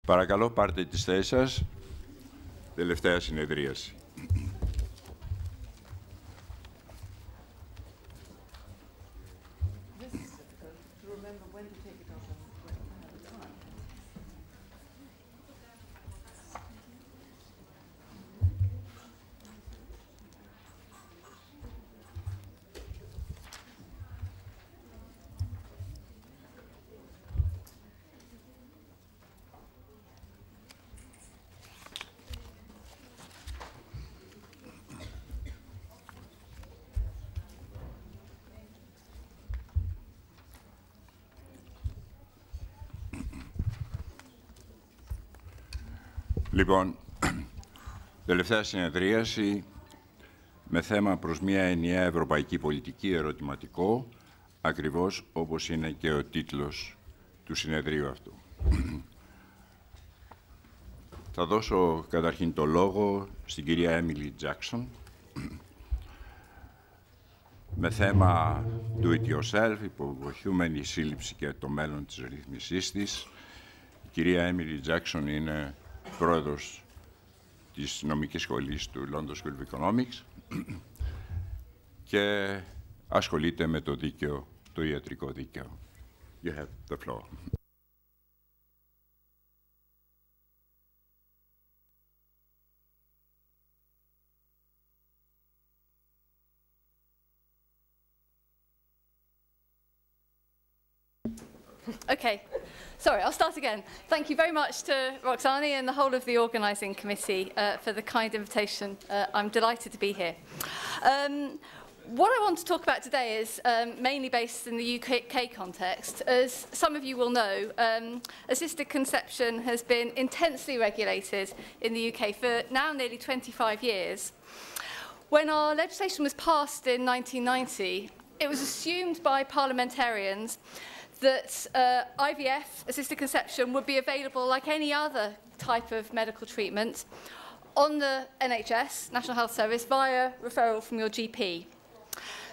Παρακαλώ, πάρτε τις θέσεις σας. Τελευταία συνεδρίαση. Λοιπόν, τελευταία συνεδρίαση με θέμα προς μια ενιαία ευρωπαϊκή πολιτική ερωτηματικό, ακριβώς όπως είναι και ο τίτλος του συνεδρίου αυτού. Θα δώσω καταρχήν το λόγο στην κυρία Έμιλι Τζάκσον με θέμα do it yourself, υποβοηθούμενη σύλληψη και το μέλλον της ρύθμισής της. Η κυρία Έμιλι Τζάκσον είναι πρόεδρος της νομικής σχολής του London School of Economics και ασχολείται με το δίκαιο, το ιατρικό δίκαιο. You have the floor. Okay. Sorry, I'll start again. Thank you very much to Roxani and the whole of the organising committee for the kind invitation. I'm delighted to be here. What I want to talk about today is mainly based in the UK context. As some of you will know, assisted conception has been intensely regulated in the UK for now nearly 25 years. When our legislation was passed in 1990, it was assumed by parliamentarians that IVF, assisted conception, would be available like any other type of medical treatment on the NHS, National Health Service, via referral from your GP.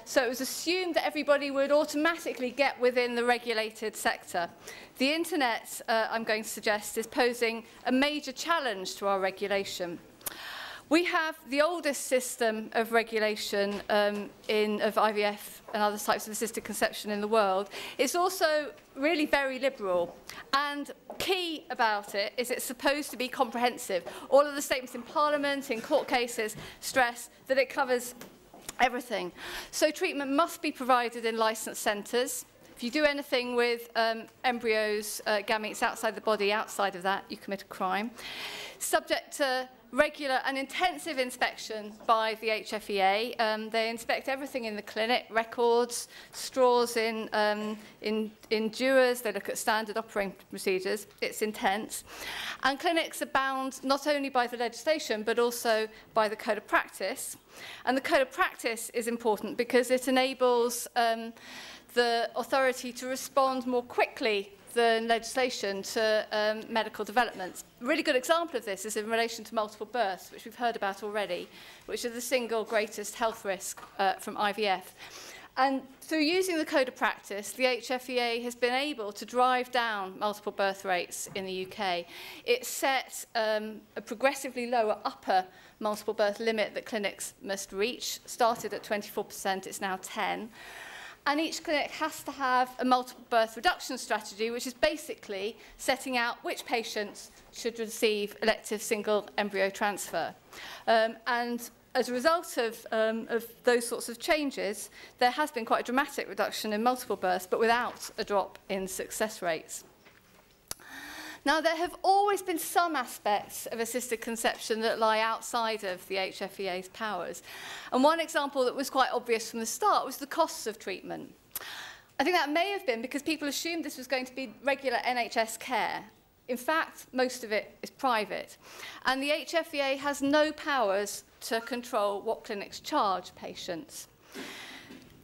So it was assumed that everybody would automatically get within the regulated sector. The internet, I'm going to suggest, is posing a major challenge to our regulation. We have the oldest system of regulation of IVF and other types of assisted conception in the world. It's also really very liberal. And key about it is it's supposed to be comprehensive. All of the statements in Parliament, in court cases, stress that it covers everything. So treatment must be provided in licensed centres. If you do anything with embryos, gametes outside the body, outside of that, you commit a crime. Subject to regular and intensive inspection by the HFEA. They inspect everything in the clinic, records, straws in dewars. They look at standard operating procedures. It's intense. And clinics are bound not only by the legislation, but also by the code of practice. And the code of practice is important because it enables the authority to respond more quickly than legislation to medical developments. A really good example of this is in relation to multiple births, which we've heard about already, which are the single greatest health risk from IVF. And through using the code of practice, the HFEA has been able to drive down multiple birth rates in the UK. It set a progressively lower upper multiple birth limit that clinics must reach. Started at 24%, it's now 10%. And each clinic has to have a multiple birth reduction strategy, which is basically setting out which patients should receive elective single embryo transfer. And as a result of those sorts of changes, there has been quite a dramatic reduction in multiple births, but without a drop in success rates. Now, there have always been some aspects of assisted conception that lie outside of the HFEA's powers. And one example that was quite obvious from the start was the costs of treatment. I think that may have been because people assumed this was going to be regular NHS care. In fact, most of it is private. And the HFEA has no powers to control what clinics charge patients.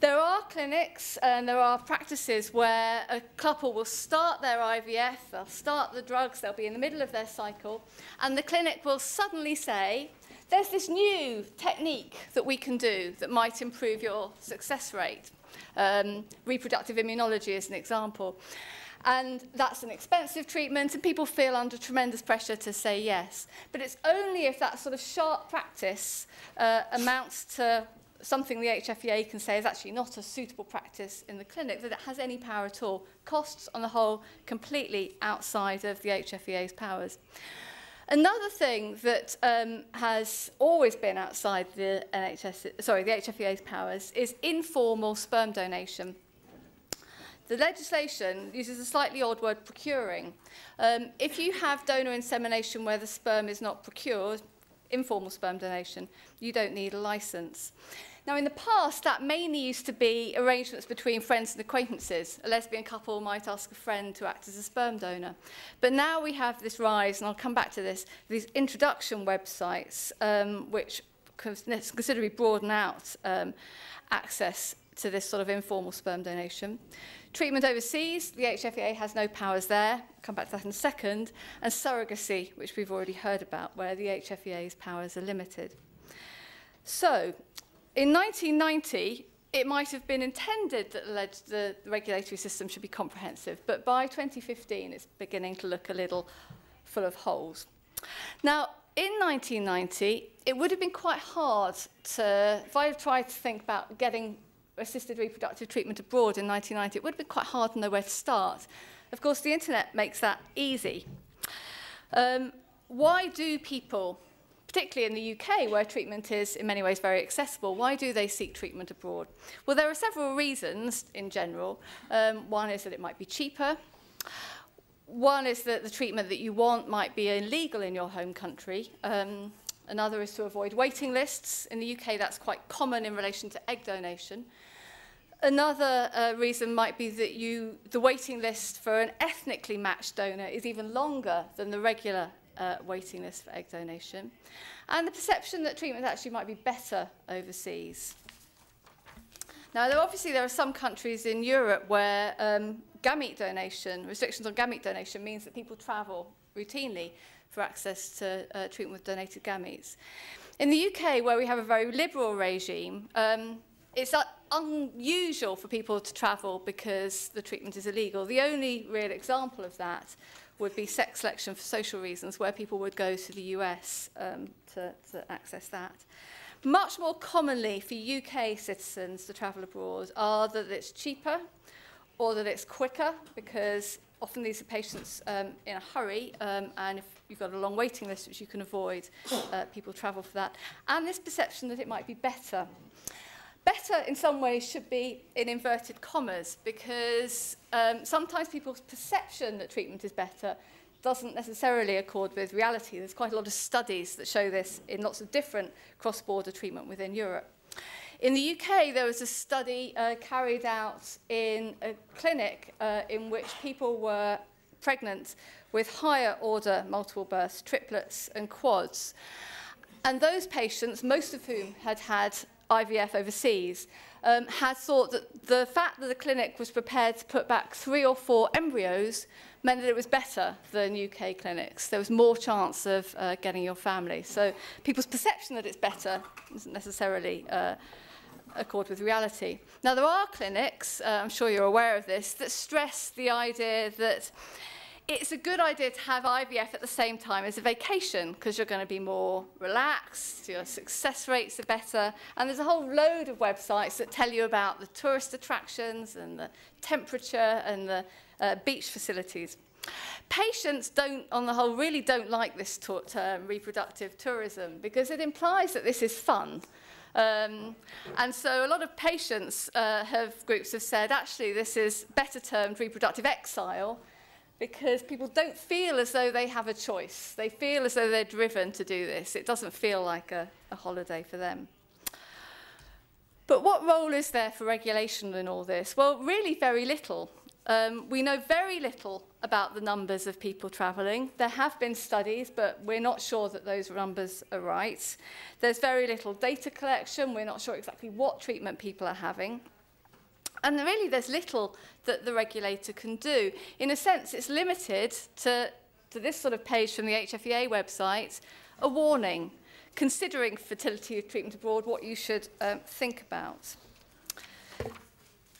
There are clinics and there are practices where a couple will start their IVF, they'll start the drugs, they'll be in the middle of their cycle, and the clinic will suddenly say, there's this new technique that we can do that might improve your success rate. Reproductive immunology is an example. And that's an expensive treatment, and people feel under tremendous pressure to say yes. But it's only if that sort of sharp practice amounts to something the HFEA can say is actually not a suitable practice in the clinic that it has any power at all. Costs, on the whole, completely outside of the HFEA's powers. Another thing that has always been outside the HFEA's powers is informal sperm donation. The legislation uses a slightly odd word, procuring. If you have donor insemination where the sperm is not procured, informal sperm donation, you don't need a license. Now, in the past, that mainly used to be arrangements between friends and acquaintances. A lesbian couple might ask a friend to act as a sperm donor. But now we have this rise, and I'll come back to this, these introduction websites, which considerably broaden out access to this sort of informal sperm donation. Treatment overseas, the HFEA has no powers there. I'll come back to that in a second. And surrogacy, which we've already heard about, where the HFEA's powers are limited. So, in 1990, it might have been intended that the regulatory system should be comprehensive, but by 2015, it's beginning to look a little full of holes. Now, in 1990, it would have been quite hard to, if I tried to think about getting assisted reproductive treatment abroad in 1990, it would have been quite hard to know where to start. Of course, the internet makes that easy. Why do people, particularly in the UK, where treatment is in many ways very accessible, why do they seek treatment abroad? Well, there are several reasons in general. One is that it might be cheaper. One is that the treatment that you want might be illegal in your home country. Another is to avoid waiting lists. In the UK, that's quite common in relation to egg donation. Another reason might be that the waiting list for an ethnically matched donor is even longer than the regular waiting list for egg donation. And the perception that treatment actually might be better overseas. Now, there are some countries in Europe where gamete donation, restrictions on gamete donation means that people travel routinely for access to treatment with donated gametes. In the UK, where we have a very liberal regime, it's unusual for people to travel because the treatment is illegal. The only real example of that would be sex selection for social reasons, where people would go to the US to access that. Much more commonly for UK citizens to travel abroad are that it's cheaper or that it's quicker, because often these are patients in a hurry, and if you've got a long waiting list, which you can avoid, people travel for that. And this perception that it might be better. Better, in some ways, should be in inverted commas, because sometimes people's perception that treatment is better doesn't necessarily accord with reality. There's quite a lot of studies that show this in lots of different cross-border treatment within Europe. In the UK, there was a study carried out in a clinic in which people were pregnant with higher order multiple births, triplets and quads. And those patients, most of whom had had IVF overseas, had thought that the fact that the clinic was prepared to put back 3 or 4 embryos meant that it was better than UK clinics. There was more chance of getting your family. So people's perception that it's better doesn't necessarily accord with reality. Now, there are clinics, I'm sure you're aware of this, that stress the idea that it's a good idea to have IVF at the same time as a vacation, because you're going to be more relaxed, your success rates are better, and there's a whole load of websites that tell you about the tourist attractions and the temperature and the beach facilities. Patients don't, on the whole, really don't like this term, reproductive tourism, because it implies that this is fun. And so a lot of patients groups have said, actually, this is better termed reproductive exile, because people don't feel as though they have a choice. They feel as though they're driven to do this. It doesn't feel like a holiday for them. But what role is there for regulation in all this? Well, really very little. We know very little about the numbers of people travelling. There have been studies, but we're not sure that those numbers are right. There's very little data collection. We're not sure exactly what treatment people are having. And really, there's little that the regulator can do. In a sense, it's limited to this sort of page from the HFEA website, a warning, considering fertility treatment abroad, what you should think about.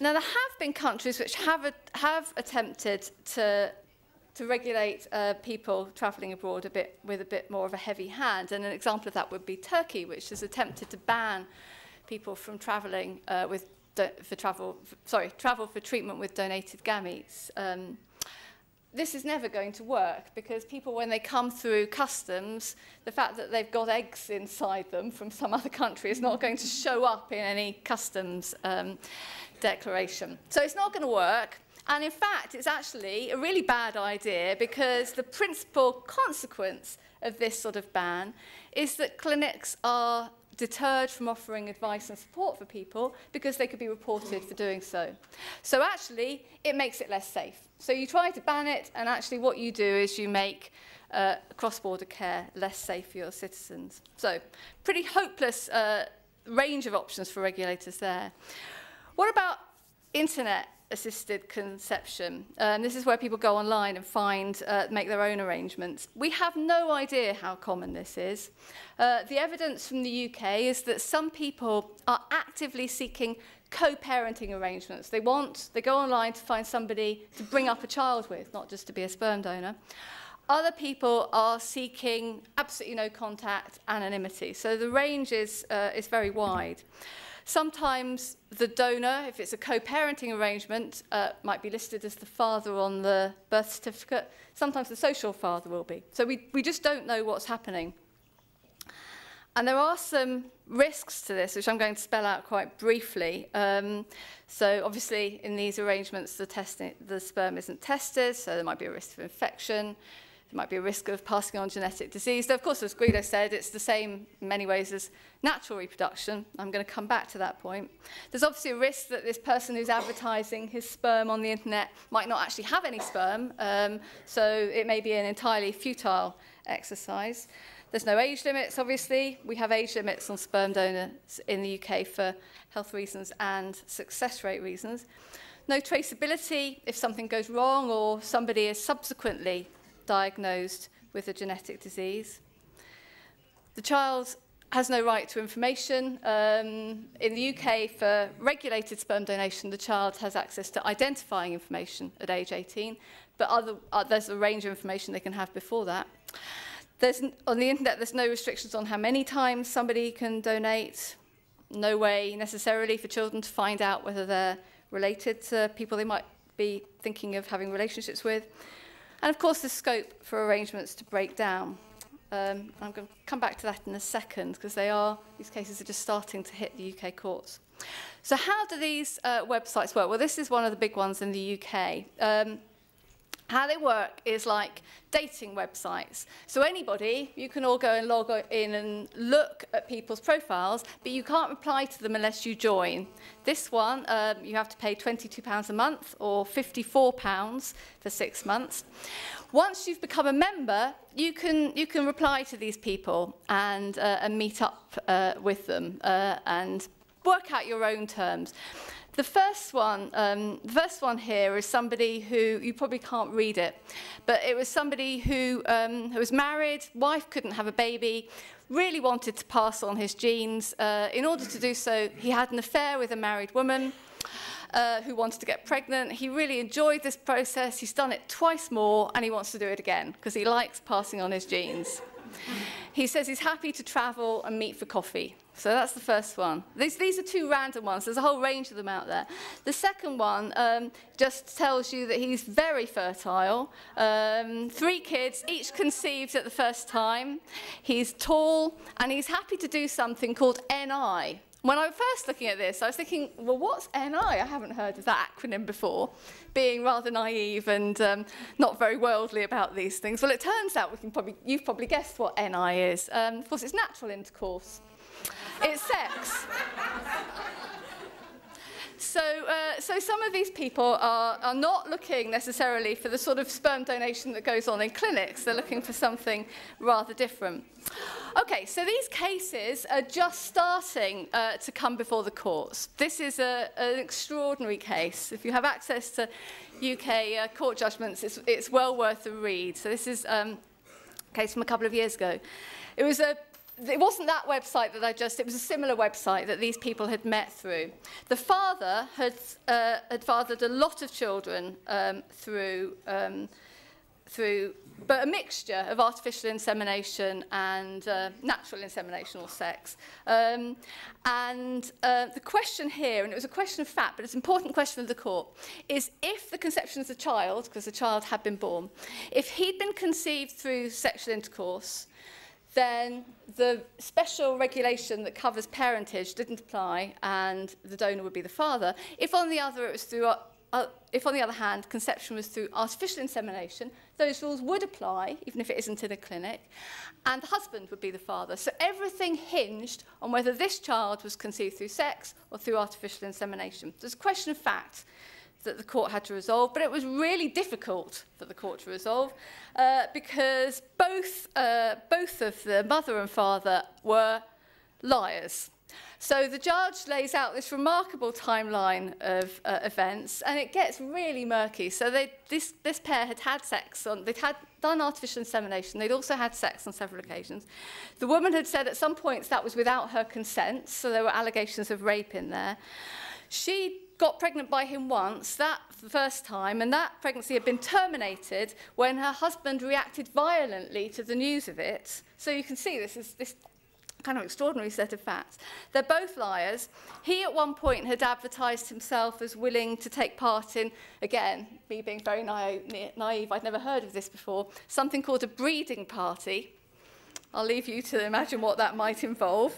Now, there have been countries which have attempted to regulate people travelling abroad with a bit more of a heavy hand, and an example of that would be Turkey, which has attempted to ban people from travelling travel for treatment with donated gametes. This is never going to work because people, when they come through customs, the fact that they've got eggs inside them from some other country is not going to show up in any customs declaration. So it's not going to work. And in fact, it's actually a really bad idea because the principal consequence of this sort of ban is that clinics are deterred from offering advice and support for people because they could be reported for doing so. So actually, it makes it less safe. So you try to ban it, and actually what you do is you make cross-border care less safe for your citizens. So pretty hopeless range of options for regulators there. What about internet-assisted conception? This is where people go online and make their own arrangements. We have no idea how common this is. The evidence from the UK is that some people are actively seeking co-parenting arrangements. They go online to find somebody to bring up a child with, not just to be a sperm donor. Other people are seeking absolutely no contact, anonymity. So the range is very wide. Sometimes the donor, if it's a co-parenting arrangement, might be listed as the father on the birth certificate. Sometimes the social father will be. So we just don't know what's happening. And there are some risks to this, which I'm going to spell out quite briefly. So obviously, in these arrangements, the sperm isn't tested, so there might be a risk of infection. There might be a risk of passing on genetic disease. Though, of course, as Guido said, it's the same in many ways as natural reproduction. I'm going to come back to that point. There's obviously a risk that this person who's advertising his sperm on the internet might not actually have any sperm, so it may be an entirely futile exercise. There's no age limits, obviously. We have age limits on sperm donors in the UK for health reasons and success rate reasons. No traceability if something goes wrong or somebody is subsequently diagnosed with a genetic disease. The child has no right to information. In the UK, for regulated sperm donation, the child has access to identifying information at age 18, but there's a range of information they can have before that. On the internet, there's no restrictions on how many times somebody can donate. No way necessarily for children to find out whether they're related to people they might be thinking of having relationships with. And of course, there's scope for arrangements to break down. I'm going to come back to that in a second because these cases are just starting to hit the UK courts. So how do these websites work? Well, this is one of the big ones in the UK. How they work is like dating websites. So anybody, you can all go and log in and look at people's profiles, but you can't reply to them unless you join. This one, you have to pay £22 a month or £54 for 6 months. Once you've become a member, you can reply to these people and meet up with them and work out your own terms. The first one here is somebody who, you probably can't read it, but it was somebody who was married, wife couldn't have a baby, really wanted to pass on his genes. In order to do so, he had an affair with a married woman who wanted to get pregnant. He really enjoyed this process. He's done it twice more, and he wants to do it again because he likes passing on his genes. He says he's happy to travel and meet for coffee. So that's the first one. These are two random ones. There's a whole range of them out there. The second one just tells you that he's very fertile. 3 kids, each conceived at the first time. He's tall, and he's happy to do something called NI. When I was first looking at this, I was thinking, well, what's NI? I haven't heard of that acronym before, being rather naive and not very worldly about these things. Well, it turns out you've probably guessed what NI is. Of course, it's natural intercourse. It's sex. So some of these people are not looking necessarily for the sort of sperm donation that goes on in clinics. They're looking for something rather different. Okay, so these cases are just starting to come before the courts. This is an extraordinary case. If you have access to UK court judgments, it's well worth a read. So this is a case from a couple of years ago. It was it wasn't that website that it was a similar website that these people had met through. The father had fathered a lot of children through but a mixture of artificial insemination and natural insemination or sex. The question here, and it was a question of fact, but it's an important question of the court, is if the conception of the child, because the child had been born, if he'd been conceived through sexual intercourse, then the special regulation that covers parentage didn't apply and the donor would be the father. If on the other hand, conception was through artificial insemination, those rules would apply, even if it isn't in a clinic, and the husband would be the father. So everything hinged on whether this child was conceived through sex or through artificial insemination. There's a question of fact that the court had to resolve, but it was really difficult for the court to resolve because both of the mother and father were liars. So the judge lays out this remarkable timeline of events, and it gets really murky. So this pair had sex, they'd done artificial insemination, they'd also had sex on several occasions. The woman had said at some points that was without her consent, so there were allegations of rape in there. She got pregnant by him once, that the first time, and that pregnancy had been terminated when her husband reacted violently to the news of it. So you can see this kind of extraordinary set of facts. They're both liars. He at one point had advertised himself as willing to take part in, again, me being very naive, I'd never heard of this before, something called a breeding party. I'll leave you to imagine what that might involve.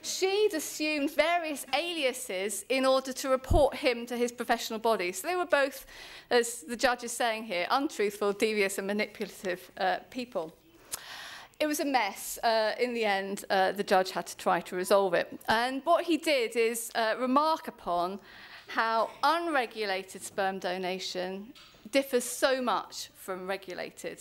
She'd assumed various aliases in order to report him to his professional body. So they were both, as the judge is saying here, untruthful, devious and manipulative people. It was a mess. In the end, the judge had to try to resolve it. And what he did is remark upon how unregulated sperm donation differs so much from regulated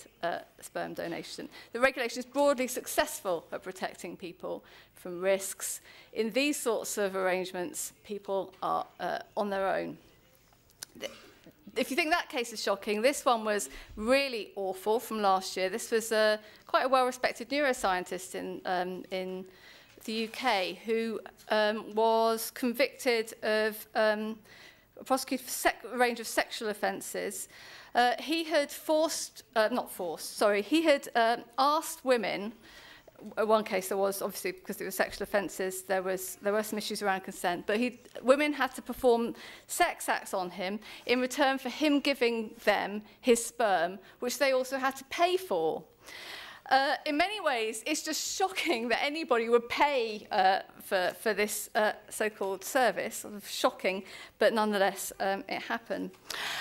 sperm donation. The regulation is broadly successful at protecting people from risks. In these sorts of arrangements, people are on their own. If you think that case is shocking, this one was really awful from last year. This was quite a well-respected neuroscientist in the UK who was convicted of, prosecuted for a range of sexual offences. He had he had asked women. In one case, there was, obviously, because it was sexual offences, there were some issues around consent, but women had to perform sex acts on him in return for him giving them his sperm, which they also had to pay for. In many ways, it's just shocking that anybody would pay for this so-called service. Sort of shocking, but nonetheless, it happened.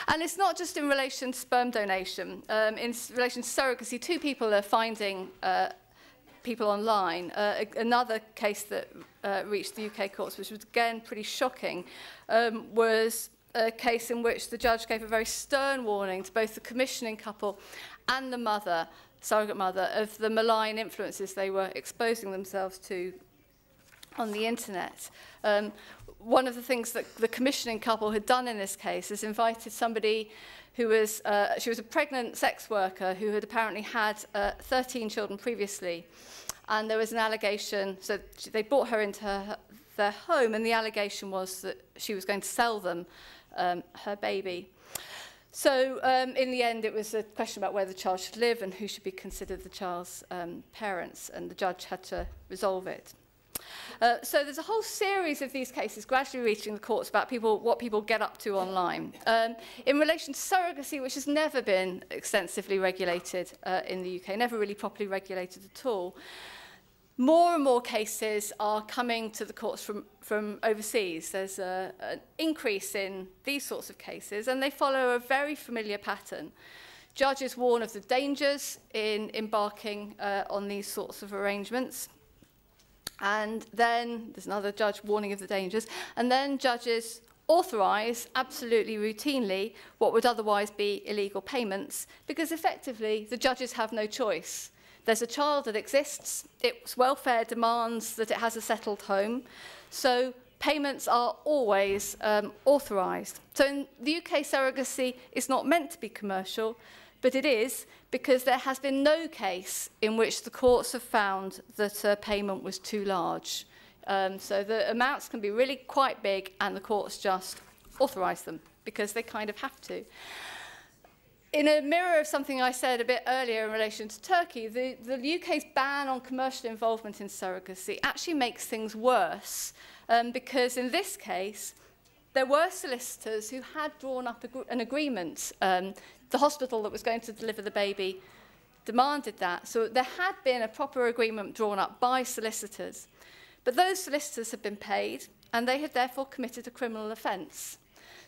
And it's not just in relation to sperm donation. In relation to surrogacy, two people are finding people online. Another case that reached the UK courts, which was again pretty shocking, was a case in which the judge gave a very stern warning to both the commissioning couple and the mother, surrogate mother, of the malign influences they were exposing themselves to on the internet. One of the things that the commissioning couple had done in this case is invited somebody who was, she was a pregnant sex worker who had apparently had 13 children previously. And there was an allegation, so they brought her into their home, and the allegation was that she was going to sell them her baby. So in the end, it was a question about where the child should live and who should be considered the child's parents, and the judge had to resolve it. So there's a whole series of these cases gradually reaching the courts about what people get up to online. In relation to surrogacy, which has never been extensively regulated in the UK, never really properly regulated at all, more and more cases are coming to the courts from overseas. There's an increase in these sorts of cases, and they follow a very familiar pattern. Judges warn of the dangers in embarking on these sorts of arrangements. And then there's another judge warning of the dangers. And then judges authorise, absolutely routinely, what would otherwise be illegal payments, because effectively the judges have no choice. There's a child that exists, its welfare demands that it has a settled home, so payments are always authorised. So in the UK, surrogacy is not meant to be commercial, but it is because there has been no case in which the courts have found that a payment was too large. So the amounts can be really quite big, and the courts just authorise them because they kind of have to. In a mirror of something I said a bit earlier in relation to Turkey, the UK's ban on commercial involvement in surrogacy actually makes things worse because in this case, there were solicitors who had drawn up an agreement. The hospital that was going to deliver the baby demanded that. So there had been a proper agreement drawn up by solicitors. But those solicitors had been paid, and they had therefore committed a criminal offence.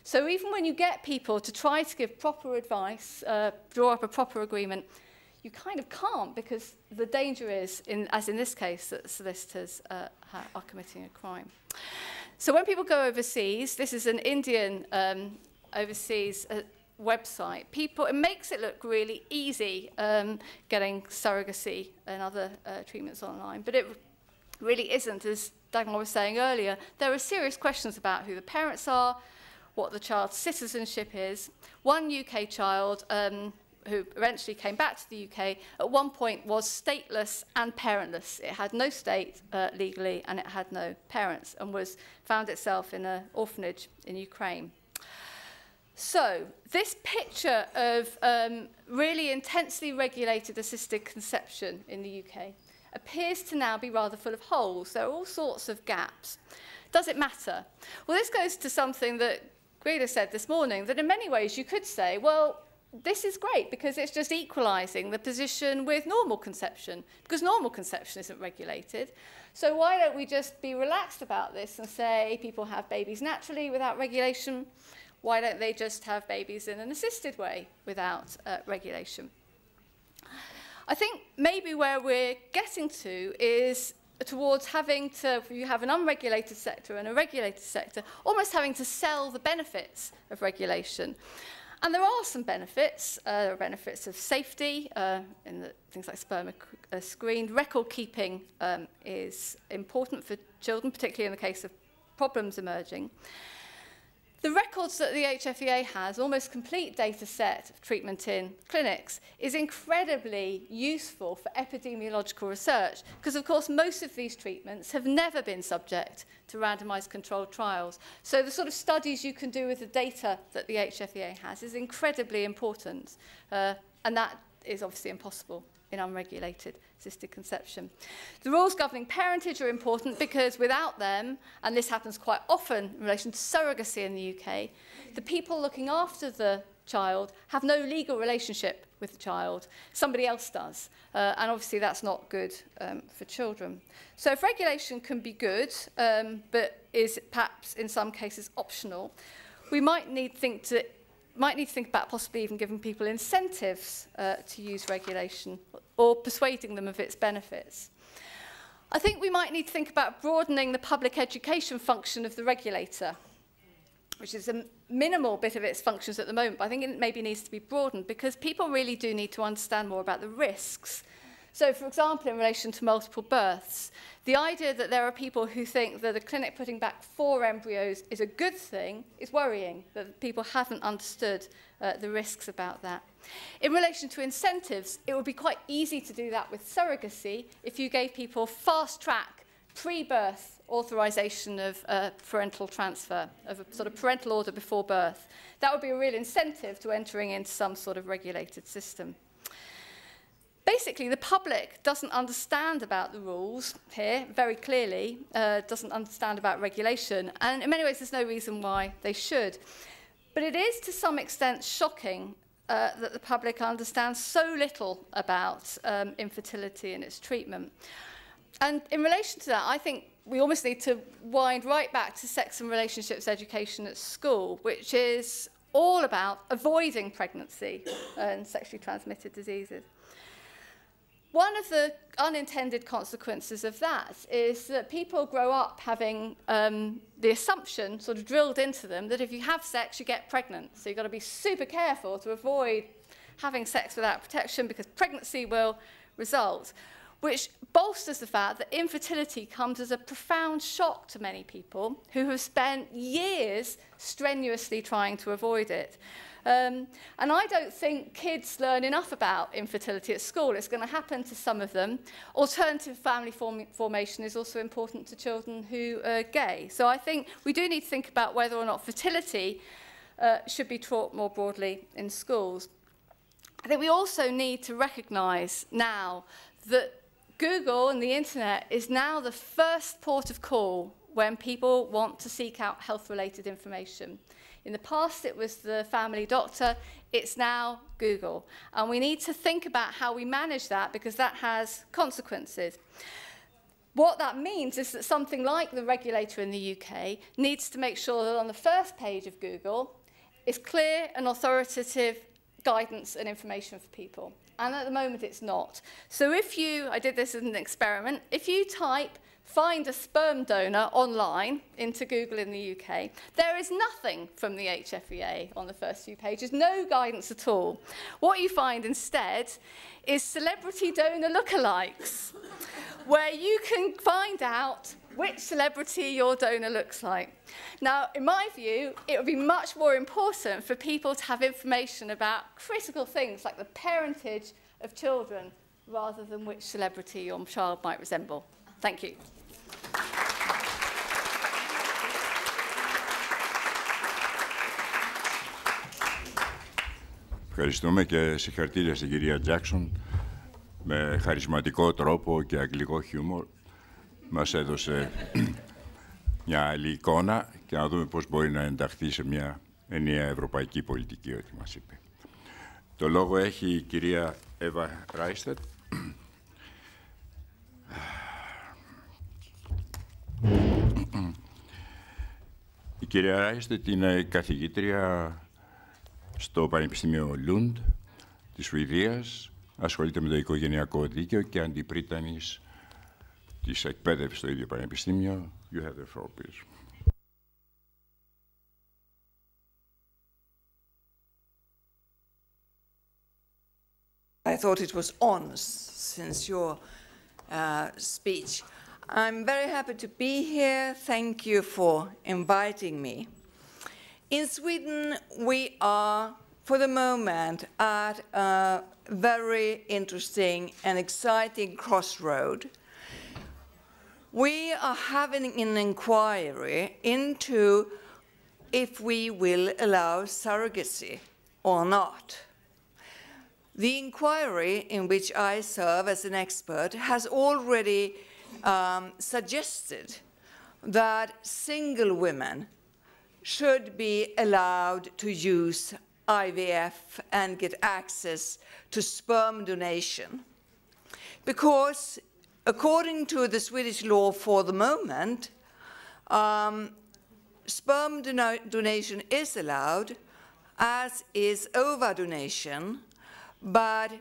So even when you get people to try to give proper advice, draw up a proper agreement, you kind of can't, because the danger is, as in this case, that the solicitors are committing a crime. So when people go overseas, this is an Indian overseas website, it makes it look really easy getting surrogacy and other treatments online, but it really isn't. As Dagmar was saying earlier, there are serious questions about who the parents are, what the child's citizenship is. One UK child who eventually came back to the UK at one point was stateless and parentless. It had no state legally, and it had no parents, and found itself in an orphanage in Ukraine. So this picture of really intensely regulated assisted conception in the UK appears to now be rather full of holes. There are all sorts of gaps. Does it matter? Well, this goes to something that Guido said this morning, that in many ways you could say, well, this is great because it's just equalising the position with normal conception, because normal conception isn't regulated. So why don't we just be relaxed about this and say people have babies naturally without regulation? Why don't they just have babies in an assisted way without regulation? I think maybe where we're getting to is towards having to, you have an unregulated sector and a regulated sector, almost having to sell the benefits of regulation. And there are some benefits. There are benefits of safety, in things like sperm are screened. Record keeping is important for children, particularly in the case of problems emerging. The records that the HFEA has, almost complete data set of treatment in clinics, is incredibly useful for epidemiological research because, of course, most of these treatments have never been subject to randomized controlled trials. So the sort of studies you can do with the data that the HFEA has is incredibly important, and that is obviously impossible in unregulated assisted conception. The rules governing parentage are important because without them, and this happens quite often in relation to surrogacy in the UK, the people looking after the child have no legal relationship with the child. Somebody else does. And obviously that's not good for children. So if regulation can be good, but is perhaps in some cases optional, we might need to think about possibly even giving people incentives to use regulation or persuading them of its benefits. I think we might need to think about broadening the public education function of the regulator, which is a minimal bit of its functions at the moment, but I think it maybe needs to be broadened because people really do need to understand more about the risks. So, for example, in relation to multiple births, the idea that there are people who think that a clinic putting back 4 embryos is a good thing is worrying, that people haven't understood the risks about that. In relation to incentives, it would be quite easy to do that with surrogacy if you gave people fast-track, pre-birth authorisation of parental transfer, of a sort of parental order before birth. That would be a real incentive to entering into some sort of regulated system. Basically, the public doesn't understand about the rules here, very clearly, doesn't understand about regulation, and in many ways there's no reason why they should. But it is to some extent shocking that the public understands so little about infertility and its treatment. And in relation to that, I think we almost need to wind right back to sex and relationships education at school, which is all about avoiding pregnancy and sexually transmitted diseases. One of the unintended consequences of that is that people grow up having the assumption sort of drilled into them that if you have sex, you get pregnant. So you've got to be super careful to avoid having sex without protection because pregnancy will result, which bolsters the fact that infertility comes as a profound shock to many people who have spent years strenuously trying to avoid it. And I don't think kids learn enough about infertility at school. It's going to happen to some of them. Alternative family formation is also important to children who are gay. So I think we do need to think about whether or not fertility should be taught more broadly in schools. I think we also need to recognise now that Google and the internet is now the first port of call when people want to seek out health-related information. In the past, it was the family doctor. It's now Google. And we need to think about how we manage that, because that has consequences. What that means is that something like the regulator in the UK needs to make sure that on the first page of Google is clear and authoritative guidance and information for people. And at the moment, it's not. So if you, I did this as an experiment, if you type find a sperm donor online into Google in the UK, there is nothing from the HFEA on the first few pages, no guidance at all. What you find instead is celebrity donor lookalikes, where you can find out which celebrity your donor looks like. Now, in my view, it would be much more important for people to have information about critical things like the parentage of children rather than which celebrity your child might resemble. Thank you. Ευχαριστούμε και συγχαρητήρια στην κυρία Τζάκσον. Με χαρισματικό τρόπο και αγγλικό χιούμορ μας έδωσε μια άλλη εικόνα και να δούμε πώς μπορεί να ενταχθεί σε μια ενιαία ευρωπαϊκή πολιτική, ό,τι μας είπε. Το λόγο έχει η κυρία Εύα Ράιστετ. Η κυρία Ράιστετ είναι καθηγήτρια στο Πανεπιστήμιο Λούντ της Σουηδίας. Ασχολείται με το οικογενειακό δίκαιο και αντιπρίτανης της εκπαίδευσης στο ίδιο πανεπιστήμιο. You have the floor, please. I thought it was on since your speech. I'm very happy to be here. Thank you for inviting me. In Sweden, we are, for the moment, at a very interesting and exciting crossroad. We are having an inquiry into if we will allow surrogacy or not. The inquiry in which I serve as an expert has already suggested that single women should be allowed to use IVF and get access to sperm donation. Because according to the Swedish law for the moment, sperm donation is allowed, as is ova donation, but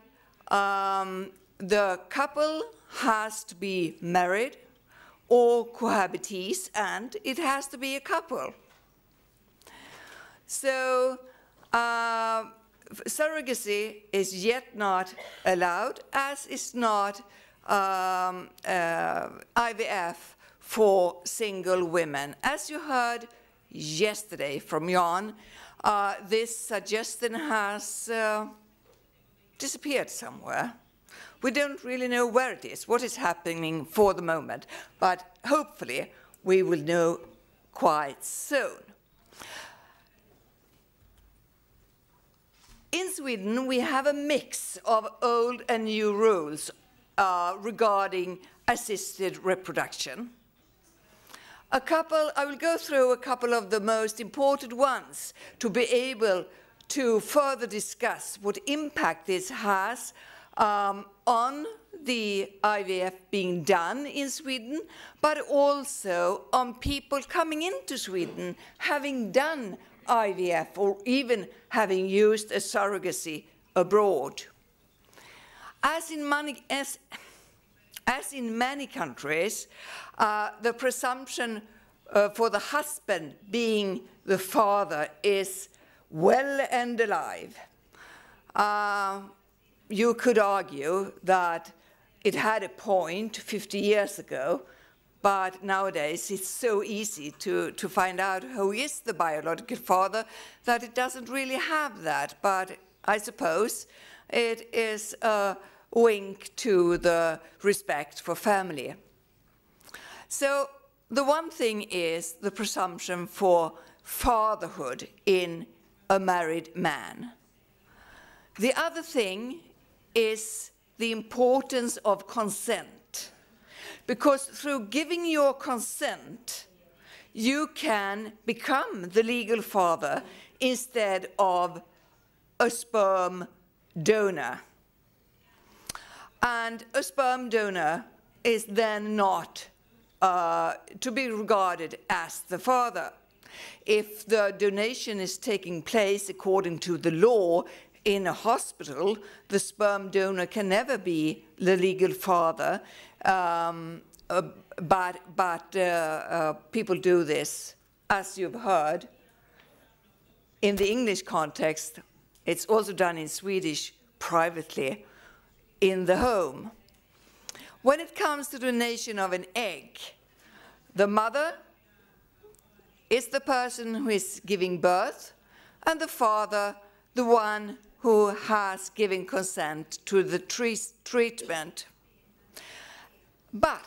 the couple has to be married or cohabitees, and it has to be a couple. So surrogacy is yet not allowed, as is not IVF for single women. As you heard yesterday from Jan, this suggestion has disappeared somewhere. We don't really know where it is, what is happening for the moment, but hopefully we will know quite soon. In Sweden, we have a mix of old and new rules regarding assisted reproduction. I will go through a couple of the most important ones to be able to further discuss what impact this has on the IVF being done in Sweden, but also on people coming into Sweden having done IVF or even having used a surrogacy abroad. As in many countries, the presumption for the husband being the father is well and alive. You could argue that it had a point 50 years ago, but nowadays it's so easy to find out who is the biological father that it doesn't really have that. But I suppose it is a wink to the respect for family. So the one thing is the presumption for fatherhood in a married man. The other thing is the importance of consent, because through giving your consent, you can become the legal father instead of a sperm donor. And a sperm donor is then not to be regarded as the father. If the donation is taking place according to the law in a hospital, the sperm donor can never be the legal father, but people do this, as you've heard. In the English context, it's also done in Swedish privately in the home. When it comes to donation of an egg, the mother is the person who is giving birth, and the father the one who has given consent to the treatment. But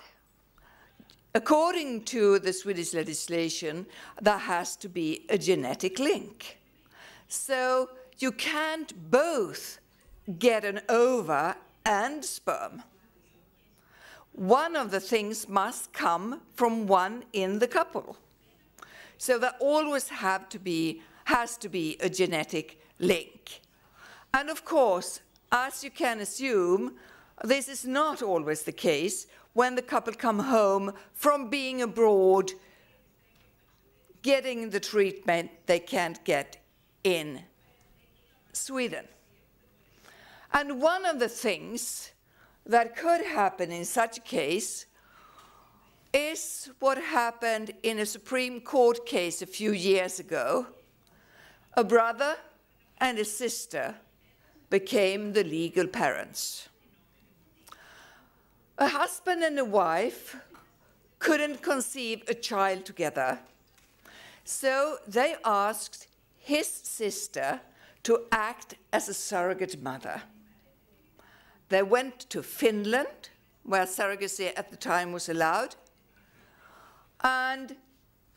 according to the Swedish legislation, there has to be a genetic link. So you can't both get an ova and sperm. One of the things must come from one in the couple. So there always has to be a genetic link. And of course, as you can assume, this is not always the case when the couple come home from being abroad, getting the treatment they can't get in Sweden. And one of the things that could happen in such a case is what happened in a Supreme Court case a few years ago. A brother and a sister became the legal parents. A husband and a wife couldn't conceive a child together, so they asked his sister to act as a surrogate mother. They went to Finland, where surrogacy at the time was allowed, and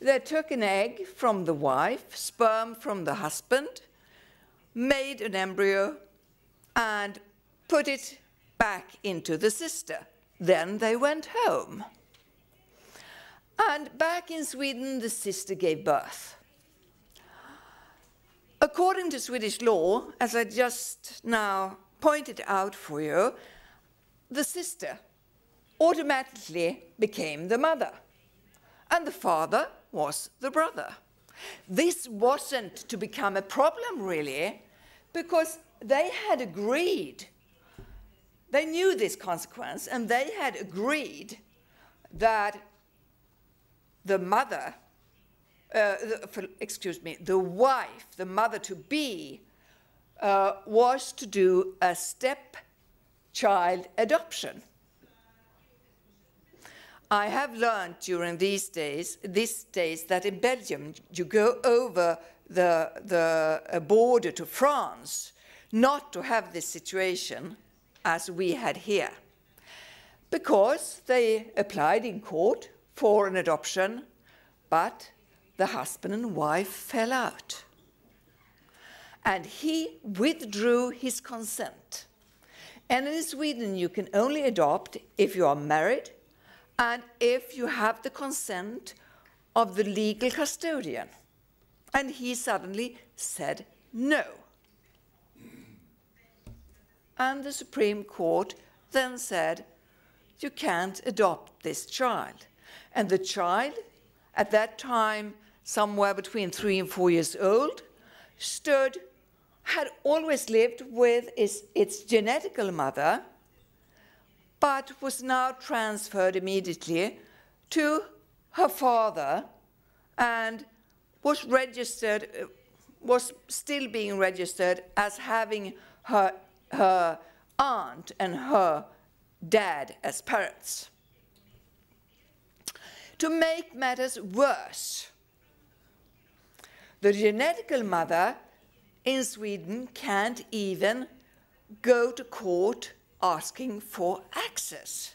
they took an egg from the wife, sperm from the husband, made an embryo, and put it back into the sister. Then they went home. And back in Sweden, the sister gave birth. According to Swedish law, as I just now pointed out for you, the sister automatically became the mother, and the father was the brother. This wasn't to become a problem, really, because they had agreed. They knew this consequence, and they had agreed that the mother, the wife, the mother-to-be, was to do a stepchild adoption. I have learned during these days that in Belgium, you go over the border to France not to have this situation as we had here, because they applied in court for an adoption, but the husband and wife fell out. And he withdrew his consent. And in Sweden, you can only adopt if you are married and if you have the consent of the legal custodian. And he suddenly said no. And the Supreme Court then said, you can't adopt this child. And the child, at that time, somewhere between 3 and 4 years old, had always lived with its genetical mother, but was now transferred immediately to her father and was still being registered as having her aunt and her dad as parents. To make matters worse, the genetical mother in Sweden can't even go to court asking for access.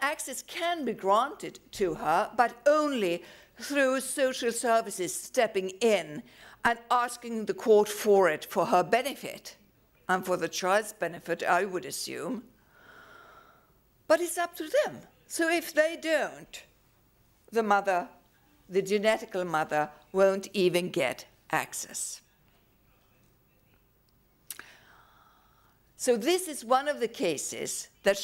Access can be granted to her, but only through social services stepping in and asking the court for it for her benefit, and for the child's benefit, I would assume. But it's up to them. So if they don't, the mother, the genetical mother, won't even get access. So this is one of the cases that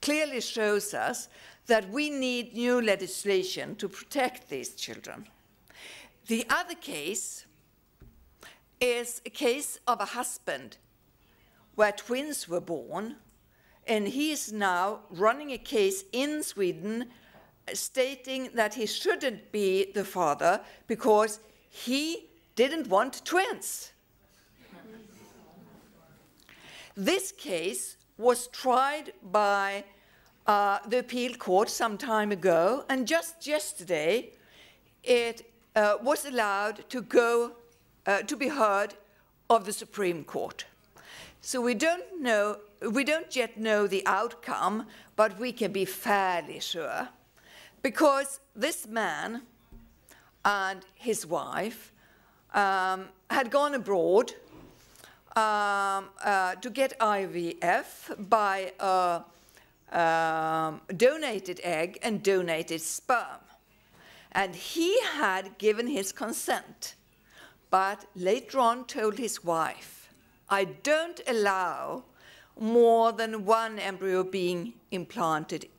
clearly shows us that we need new legislation to protect these children. The other case is a case of a husband where twins were born, and he is now running a case in Sweden stating that he shouldn't be the father because he didn't want twins. This case was tried by the appeal court some time ago, and just yesterday it was allowed to go to be heard of the Supreme Court. So we don't yet know the outcome, but we can be fairly sure, because this man and his wife had gone abroad to get IVF by a donated egg and donated sperm. And he had given his consent, but later on told his wife, I don't allow more than one embryo being implanted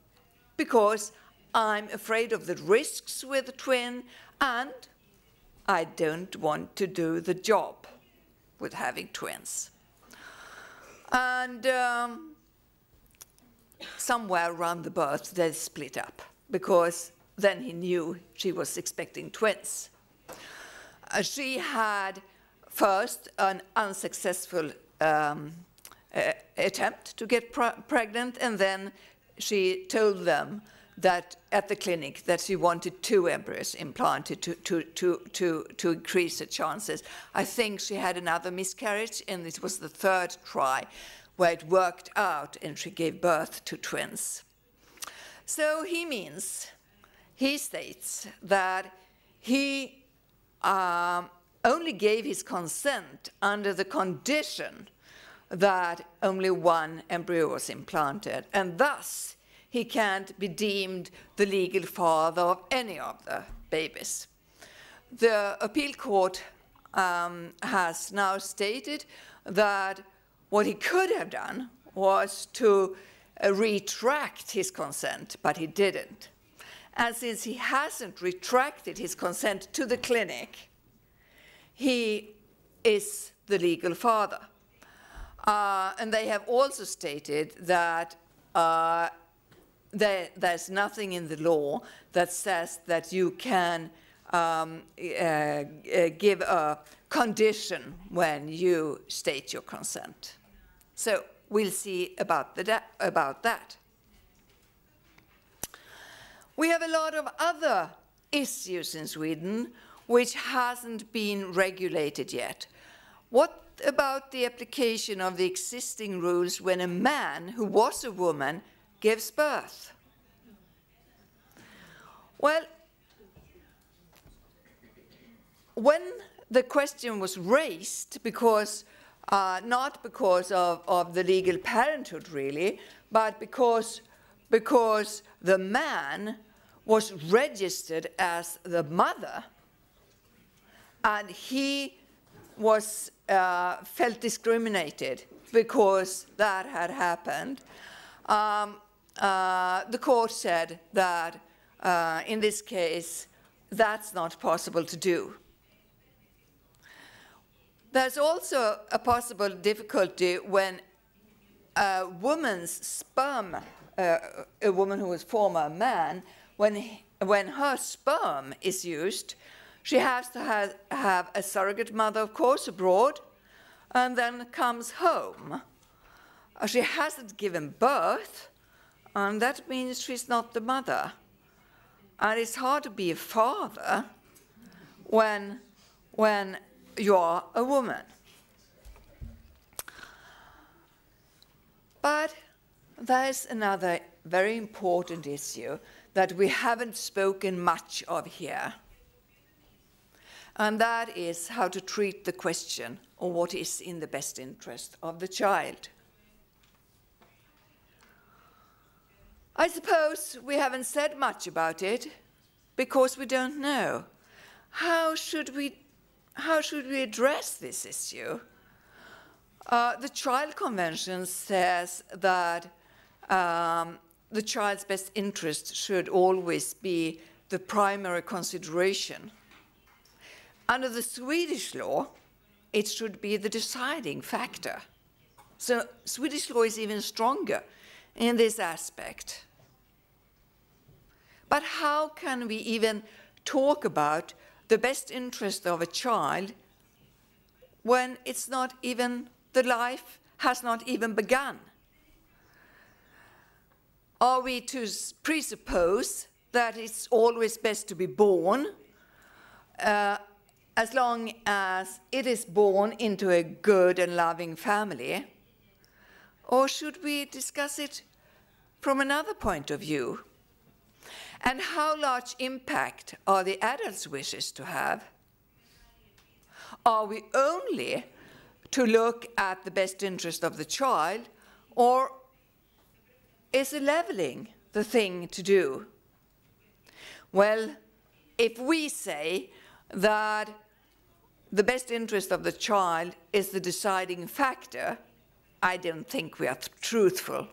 because I'm afraid of the risks with the twin and I don't want to do the job with having twins. And somewhere around the birth, they split up because then he knew she was expecting twins. She had first an unsuccessful attempt to get pregnant, and then she told them that at the clinic that she wanted 2 embryos implanted to increase the chances. I think she had another miscarriage, and it was the 3rd try where it worked out and she gave birth to twins. So he states that he only gave his consent under the condition that only 1 embryo was implanted, and thus he can't be deemed the legal father of any of the babies. The appeal court has now stated that what he could have done was to retract his consent, but he didn't. And since he hasn't retracted his consent to the clinic, he is the legal father. And they have also stated that there's nothing in the law that says that you can give a condition when you state your consent. So we'll see about that. We have a lot of other issues in Sweden which hasn't been regulated yet. What about the application of the existing rules when a man who was a woman gives birth? Well, when the question was raised, because not because of the legal parenthood really, but because the man was registered as the mother, and he was felt discriminated because that had happened. The court said that in this case, that's not possible to do. There's also a possible difficulty when a woman's sperm, a woman who is former man, when her sperm is used, she has to have a surrogate mother, of course, abroad, and then comes home. She hasn't given birth, and that means she's not the mother. And it's hard to be a father when you are a woman. But there's another very important issue that we haven't spoken much of here. And that is how to treat the question of what is in the best interest of the child. I suppose we haven't said much about it because we don't know. How should we address this issue? The Child Convention says that the child's best interest should always be the primary consideration. Under the Swedish law, it should be the deciding factor. So Swedish law is even stronger in this aspect. But how can we even talk about the best interest of a child when it's not even, the life has not even begun? Are we to presuppose that it's always best to be born as long as it is born into a good and loving family? Or should we discuss it from another point of view? And how large impact are the adults' wishes to have? Are we only to look at the best interest of the child, or is leveling the thing to do? Well, if we say that the best interest of the child is the deciding factor, I don't think we are truthful.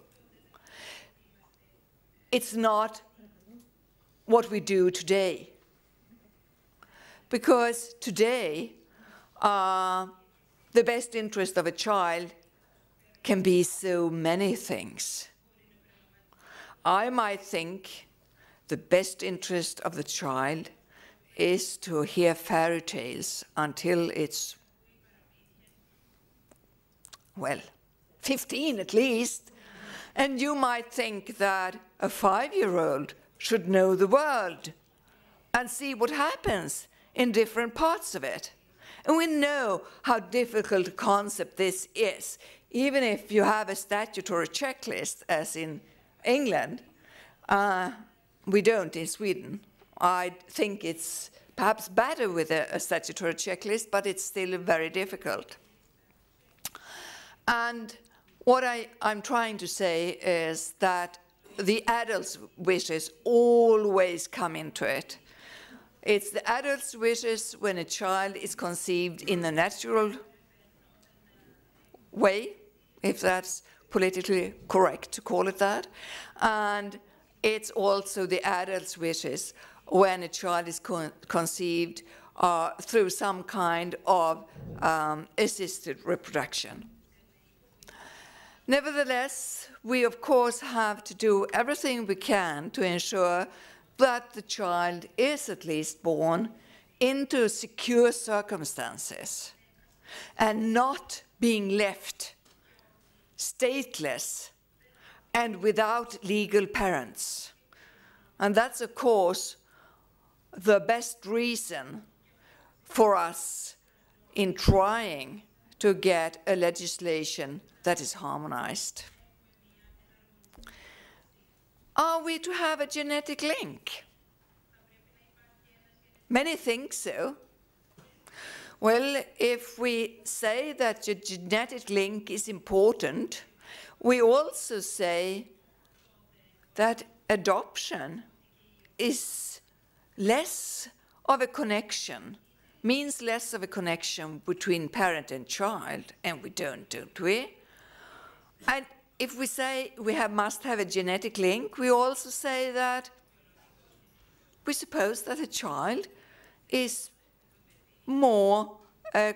It's not what we do today. Because today, the best interest of a child can be so many things. I might think the best interest of the child is to hear fairy tales until it's, well, 15 at least. And you might think that a 5-year-old should know the world and see what happens in different parts of it. And we know how difficult a concept this is. Even if you have a statutory checklist, as in England, we don't in Sweden. I think it's perhaps better with a statutory checklist, but it's still very difficult. And what I'm trying to say is that the adult's wishes always come into it. It's the adult's wishes when a child is conceived in a natural way, if that's politically correct to call it that. And it's also the adult's wishes when a child is conceived through some kind of assisted reproduction. Nevertheless, we of course have to do everything we can to ensure that the child is at least born into secure circumstances and not being left stateless and without legal parents. And that's, of course, the best reason for us in trying to get a legislation that is harmonized. Are we to have a genetic link? Many think so. Well, if we say that the genetic link is important, we also say that adoption is less of a connection, means less of a connection between parent and child, and we don't we? And if we say we must have a genetic link, we also say that we suppose that a child is more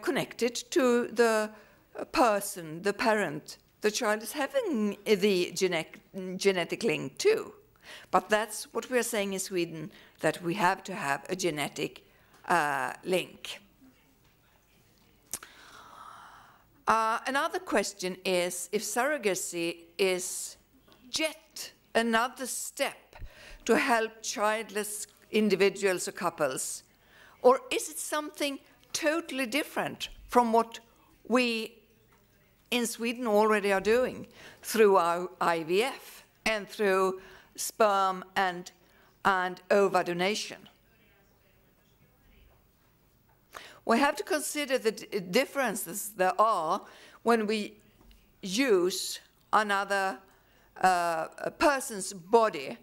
connected to the person, the parent, the child is having the genetic link too. But that's what we are saying in Sweden, that we have to have a genetic link. Another question is if surrogacy is yet another step to help childless individuals or couples? Or is it something totally different from what we in Sweden already are doing through our IVF and through sperm and ova donation? We have to consider the differences there are when we use another person's body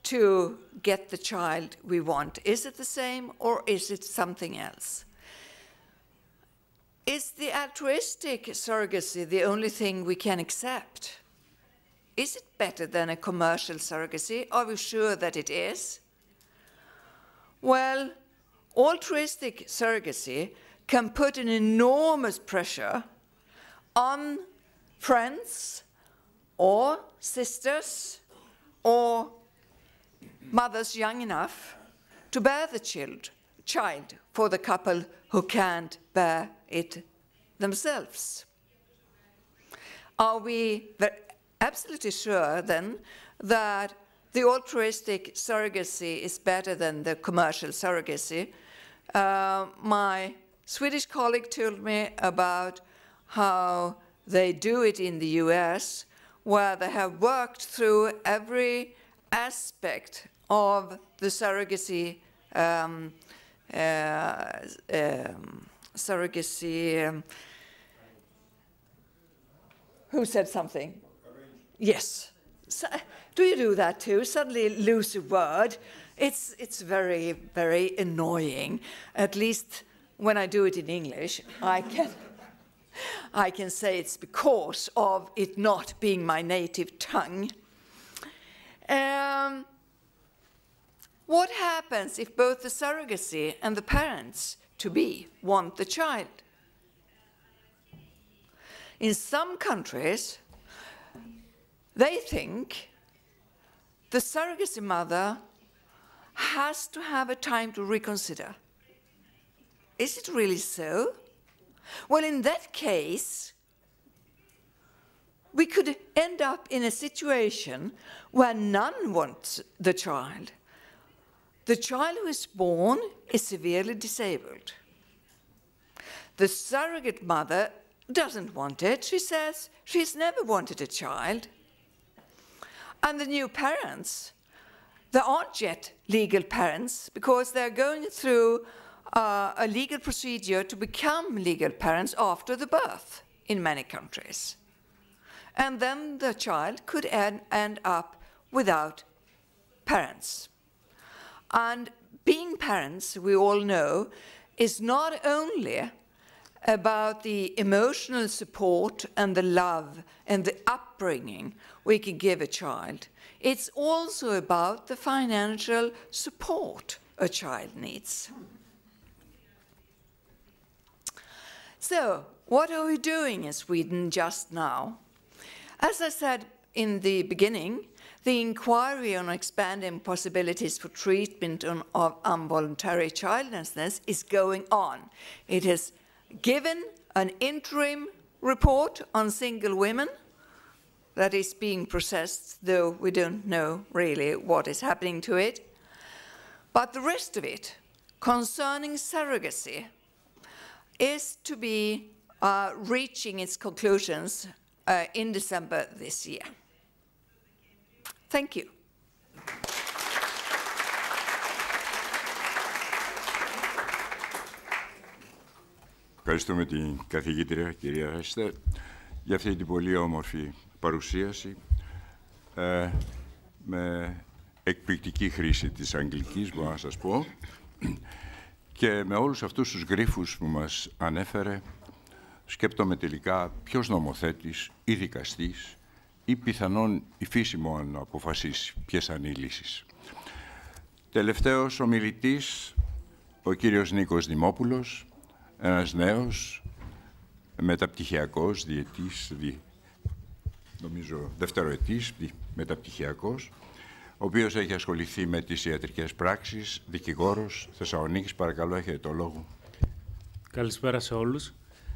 to get the child we want. Is it the same or is it something else? Is the altruistic surrogacy the only thing we can accept? Is it better than a commercial surrogacy? Are we sure that it is? Well, altruistic surrogacy can put an enormous pressure on friends or sisters or mothers young enough to bear the child for the couple who can't bear it themselves. Are we absolutely sure then that the altruistic surrogacy is better than the commercial surrogacy? My Swedish colleague told me about how they do it in the US, where they have worked through every aspect of the surrogacy who said something? Yes. So, do you do that too? Suddenly lose a word. It's very, very annoying. At least when I do it in English, I can say it's because of it not being my native tongue. What happens if both the surrogacy and the parents-to-be want the child? In some countries, they think the surrogacy mother has to have a time to reconsider. Is it really so? Well, in that case, we could end up in a situation where none wants the child. The child who is born is severely disabled. The surrogate mother doesn't want it. She says she's never wanted a child. And the new parents, they aren't yet legal parents because they're going through a legal procedure to become legal parents after the birth in many countries. And then the child could end up without parents. And being parents, we all know, is not only about the emotional support and the love and the upbringing we can give a child. It's also about the financial support a child needs. So, what are we doing in Sweden just now? As I said in the beginning, the inquiry on expanding possibilities for treatment of involuntary childlessness is going on. It has given an interim report on single women that is being processed, though we don't know really what is happening to it. But the rest of it, concerning surrogacy, is to be reaching its conclusions in December this year. Thank you. Ευχαριστούμε την καθηγήτρια, κυρία Έστερ, για αυτή την πολύ όμορφη παρουσίαση με εκπληκτική χρήση της αγγλικής, μπορώ να σας πω, και με όλους αυτούς τους γρίφους που μας ανέφερε, σκέπτομαι τελικά ποιος νομοθέτης ή δικαστής ή πιθανόν η φύση μόνο να αποφασίσει ποιες θα είναι οι λύσεις. Τελευταίος ομιλητής, ο κύριος Νίκος Δημόπουλος, ένας νέος μεταπτυχιακός διετής, νομίζω δευτεροετής μεταπτυχιακός, ο οποίος έχει ασχοληθεί με τις ιατρικές πράξεις, δικηγόρος, Θεσσαλονίκης. Παρακαλώ, έχετε το λόγο. Καλησπέρα σε όλους.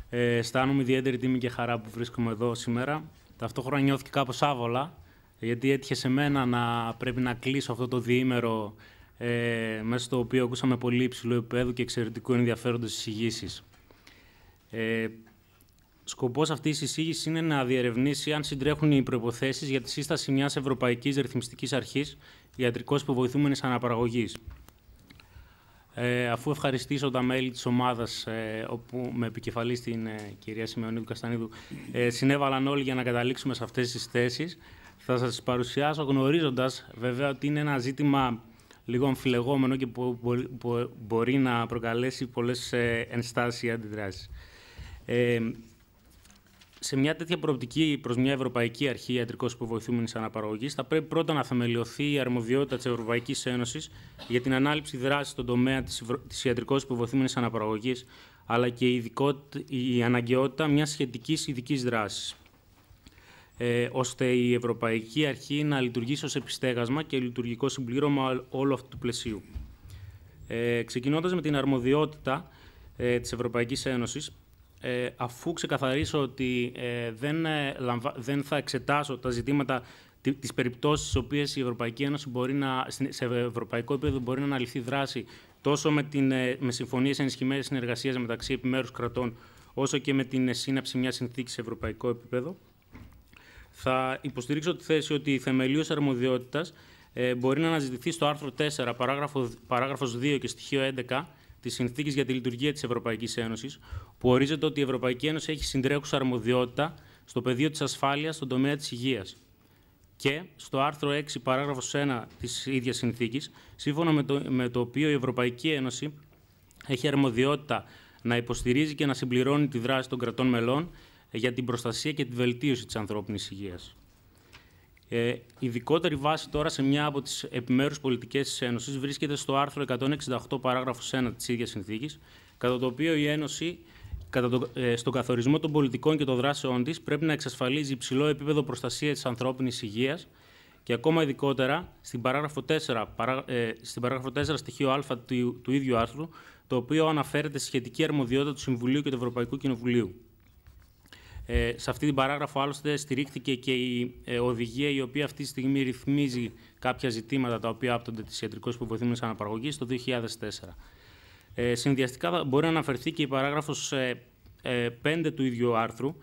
Αισθάνομαι ιδιαίτερη τιμή και χαρά που βρίσκομαι εδώ σήμερα. Ταυτόχρονα νιώθω και κάπως άβολα, γιατί έτυχε σε μένα να πρέπει να κλείσω αυτό το διήμερο μέσα στο οποίο ακούσαμε πολύ υψηλό επίπεδο και εξαιρετικού ενδιαφέροντος εισηγήσεις. Σκοπός αυτής της εισήγησης είναι να διερευνήσει αν συντρέχουν οι προϋποθέσεις για τη σύσταση μιας Ευρωπαϊκής Ρυθμιστικής Αρχής Ιατρικώς Υποβοηθούμενης Αναπαραγωγής. Αφού ευχαριστήσω τα μέλη της ομάδας, όπου με επικεφαλής την κυρία Σημεωνίδου Καστανίδου, συνέβαλαν όλοι για να καταλήξουμε σε αυτές τις θέσεις, θα σας παρουσιάσω γνωρίζοντας βέβαια ότι είναι ένα ζήτημα λίγο αμφιλεγόμενο και που μπορεί να προκαλέσει πολλές ενστάσεις ή αντιδράσεις. Σε μια τέτοια προοπτική προς μια Ευρωπαϊκή Αρχή Ιατρικώς Υποβοηθούμενης Αναπαραγωγής, θα πρέπει πρώτα να θεμελιωθεί η αρμοδιότητα της Ευρωπαϊκής Ένωσης για την ανάληψη δράσης στον τομέα της ιατρικώς υποβοηθούμενης αναπαραγωγής, αλλά και η αναγκαιότητα μιας σχετικής ειδικής δράσης, ώστε η Ευρωπαϊκή Αρχή να λειτουργήσει ως επιστέγασμα και λειτουργικό συμπλήρωμα όλου αυτού του πλαισίου. Ξεκινώντας με την αρμοδιότητα της Ευρωπαϊκής Ένωσης, αφού ξεκαθαρίσω ότι δεν θα εξετάσω τα ζητήματα, τις περιπτώσεις στις οποίες η Ευρωπαϊκή Ένωση σε ευρωπαϊκό επίπεδο μπορεί να αναλυθεί δράση τόσο με συμφωνίες ενισχυμένης συνεργασίας μεταξύ επιμέρους κρατών, όσο και με την σύναψη μιας συνθήκης σε ευρωπαϊκό επίπεδο, θα υποστηρίξω τη θέση ότι η θεμελίωση αρμοδιότητας μπορεί να αναζητηθεί στο άρθρο 4, παράγραφος 2 και στοιχείο 11 της Συνθήκης για τη Λειτουργία της Ευρωπαϊκής Ένωσης, που ορίζεται ότι η Ευρωπαϊκή Ένωση έχει συντρέχουσα αρμοδιότητα στο πεδίο της ασφάλειας στον τομέα της υγείας. Και στο άρθρο 6, παράγραφος 1 της ίδιας Συνθήκης, σύμφωνα με το οποίο η Ευρωπαϊκή Ένωση έχει αρμοδιότητα να υποστηρίζει και να συμπληρώνει τη δράση των κρατών μελών για την προστασία και τη βελτίωση της ανθρώπινης υγείας. Ειδικότερη βάση τώρα σε μια από τις επιμέρους πολιτικές της Ένωσης βρίσκεται στο άρθρο 168 παράγραφος 1 της ίδιας Συνθήκης, κατά το οποίο η Ένωση, στον καθορισμό των πολιτικών και των δράσεών της, πρέπει να εξασφαλίζει υψηλό επίπεδο προστασίας της ανθρώπινης υγείας και ακόμα ειδικότερα στην παράγραφο 4 στοιχείο α του ίδιου άρθρου, το οποίο αναφέρεται στη σχετική αρμοδιότητα του Συμβουλίου και του Ευρωπαϊκού Κοινοβουλίου. Σε αυτή την παράγραφο άλλωστε στηρίχθηκε και η οδηγία η οποία αυτή τη στιγμή ρυθμίζει κάποια ζητήματα τα οποία άπτονται της ιατρικώς υποβοηθούμενης αναπαραγωγής το 2004. Συνδυαστικά μπορεί να αναφερθεί και η παράγραφος 5 του ίδιου άρθρου,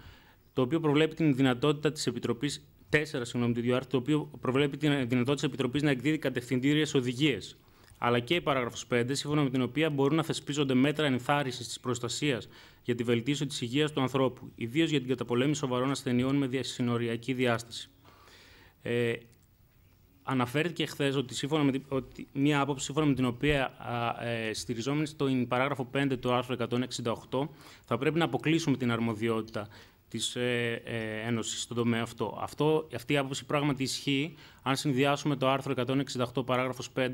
το οποίο προβλέπει την δυνατότητα της Επιτροπής, 4 του ίδιου άρθρου, το οποίο προβλέπει την δυνατότητα της Επιτροπής να εκδίδει κατευθυντήριες οδηγίες. Αλλά και η παράγραφος 5, σύμφωνα με την οποία μπορούν να θεσπίζονται μέτρα ενθάρρυνσης της προστασίας για τη βελτίωση της υγείας του ανθρώπου, ιδίως για την καταπολέμηση σοβαρών ασθενειών με διασυνοριακή διάσταση. Αναφέρθηκε χθες ότι μία άποψη σύμφωνα με την οποία στηριζόμενοι στην παράγραφο 5 του άρθρου 168 θα πρέπει να αποκλείσουμε την αρμοδιότητα της Ένωσης στον τομέα αυτό. Αυτή η άποψη πράγματι ισχύει αν συνδυάσουμε το άρθρο 168 παράγραφος 5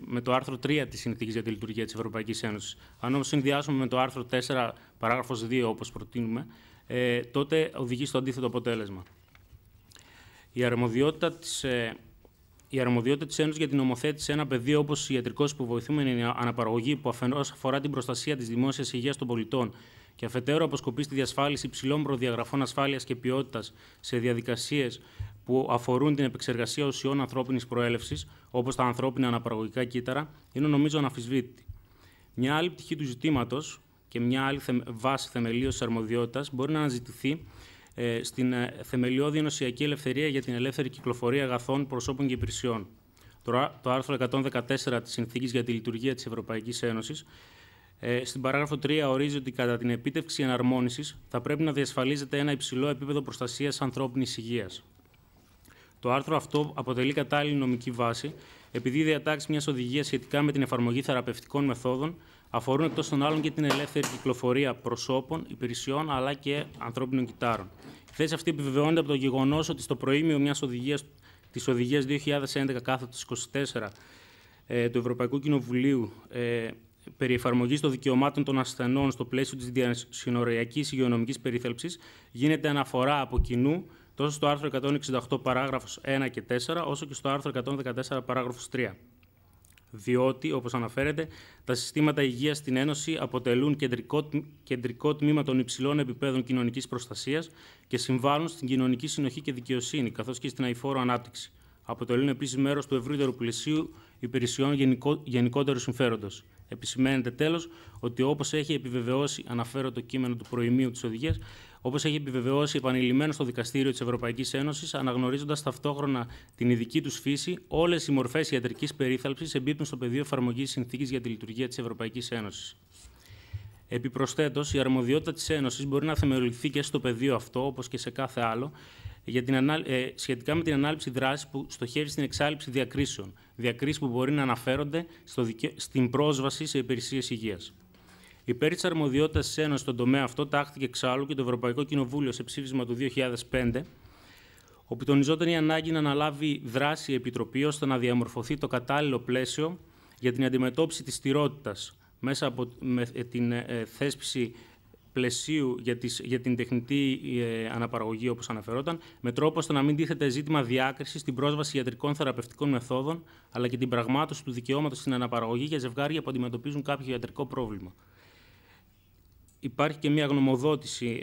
με το άρθρο 3 της Συνθήκης για τη Λειτουργία της Ευρωπαϊκής Ένωσης. Αν όμως συνδυάσουμε με το άρθρο 4 παράγραφος 2 όπως προτείνουμε, τότε οδηγεί στο αντίθετο αποτέλεσμα. Η αρμοδιότητα της Ένωσης για την νομοθέτηση σε ένα πεδίο όπως η ιατρικώς υποβοηθούμενη αναπαραγωγή, που αφενός αφορά την προστασία της δημόσιας υγείας των πολιτών και αφετέρου αποσκοπεί στη διασφάλιση υψηλών προδιαγραφών ασφάλειας και ποιότητας σε διαδικασίες που αφορούν την επεξεργασία ουσιών ανθρώπινης προέλευσης, όπως τα ανθρώπινα αναπαραγωγικά κύτταρα, είναι νομίζω αναμφισβήτητη. Μια άλλη πτυχή του ζητήματος και μια άλλη βάση θεμελίωσης αρμοδιότητας μπορεί να αναζητηθεί στην θεμελιώδη ενωσιακή ελευθερία για την ελεύθερη κυκλοφορία αγαθών, προσώπων και υπηρεσιών. Το άρθρο 114 της Συνθήκης για τη Λειτουργία της Ευρωπαϊκής Ένωσης, στην παράγραφο 3 ορίζει ότι κατά την επίτευξη εναρμόνισης θα πρέπει να διασφαλίζεται ένα υψηλό επίπεδο προστασίας ανθρώπινης υγείας. Το άρθρο αυτό αποτελεί κατάλληλη νομική βάση, επειδή οι διατάξεις μιας οδηγίας σχετικά με την εφαρμογή θεραπευτικών μεθόδων αφορούν εκτός των άλλων και την ελεύθερη κυκλοφορία προσώπων, υπηρεσιών αλλά και ανθρώπινων κυττάρων. Η θέση αυτή επιβεβαιώνεται από το γεγονός ότι στο προήμιο μιας οδηγίας, της Οδηγίας 2011/24 του Ευρωπαϊκού Κοινοβουλίου περί εφαρμογής των δικαιωμάτων των ασθενών στο πλαίσιο της διασυνοριακής υγειονομικής περίθαλψης, γίνεται αναφορά από κοινού τόσο στο άρθρο 168 παράγραφος 1 και 4, όσο και στο άρθρο 114 παράγραφος 3. διότι, όπως αναφέρεται, τα συστήματα υγείας στην Ένωση αποτελούν κεντρικό τμήμα των υψηλών επιπέδων κοινωνικής προστασίας και συμβάλλουν στην κοινωνική συνοχή και δικαιοσύνη, καθώς και στην αειφόρο ανάπτυξη. Αποτελούν επίσης μέρος του ευρύτερου πλαισίου υπηρεσιών γενικότερου συμφέροντος. Επισημαίνεται τέλος ότι όπως έχει επιβεβαιώσει, αναφέρω το κείμενο του προημίου της οδηγίας, όπως έχει επιβεβαιώσει επανειλημμένως το Δικαστήριο της Ευρωπαϊκής Ένωσης, αναγνωρίζοντας ταυτόχρονα την ειδική τους φύση, όλες οι μορφές ιατρικής περίθαλψης εμπίπτουν στο πεδίο εφαρμογής συνθήκης για τη λειτουργία της Ευρωπαϊκής Ένωσης. Επιπροσθέτως, η αρμοδιότητα της Ένωσης μπορεί να θεμελιωθεί και στο πεδίο αυτό, όπως και σε κάθε άλλο, σχετικά με την ανάληψη δράσης που στοχεύει στην εξάλειψη διακρίσεων. Διακρίσεις που μπορεί να αναφέρονται στην πρόσβαση σε υπηρεσίες υγείας. Υπέρ της αρμοδιότητας της Ένωσης στον τομέα αυτό τάχθηκε εξάλλου και το Ευρωπαϊκό Κοινοβούλιο σε ψήφισμα του 2005, όπου τονιζόταν η ανάγκη να αναλάβει δράση η Επιτροπή ώστε να διαμορφωθεί το κατάλληλο πλαίσιο για την αντιμετώπιση της στηρότητας μέσα από την θέσπιση πλαισίου για την τεχνητή αναπαραγωγή, όπως αναφερόταν, με τρόπο ώστε να μην τίθεται ζήτημα διάκρισης στην πρόσβαση ιατρικών θεραπευτικών μεθόδων, αλλά και την πραγμάτωση του δικαιώματος στην αναπαραγωγή για ζευγάρια που αντιμετωπίζουν κάποιο ιατρικό πρόβλημα. Υπάρχει και μια γνωμοδότηση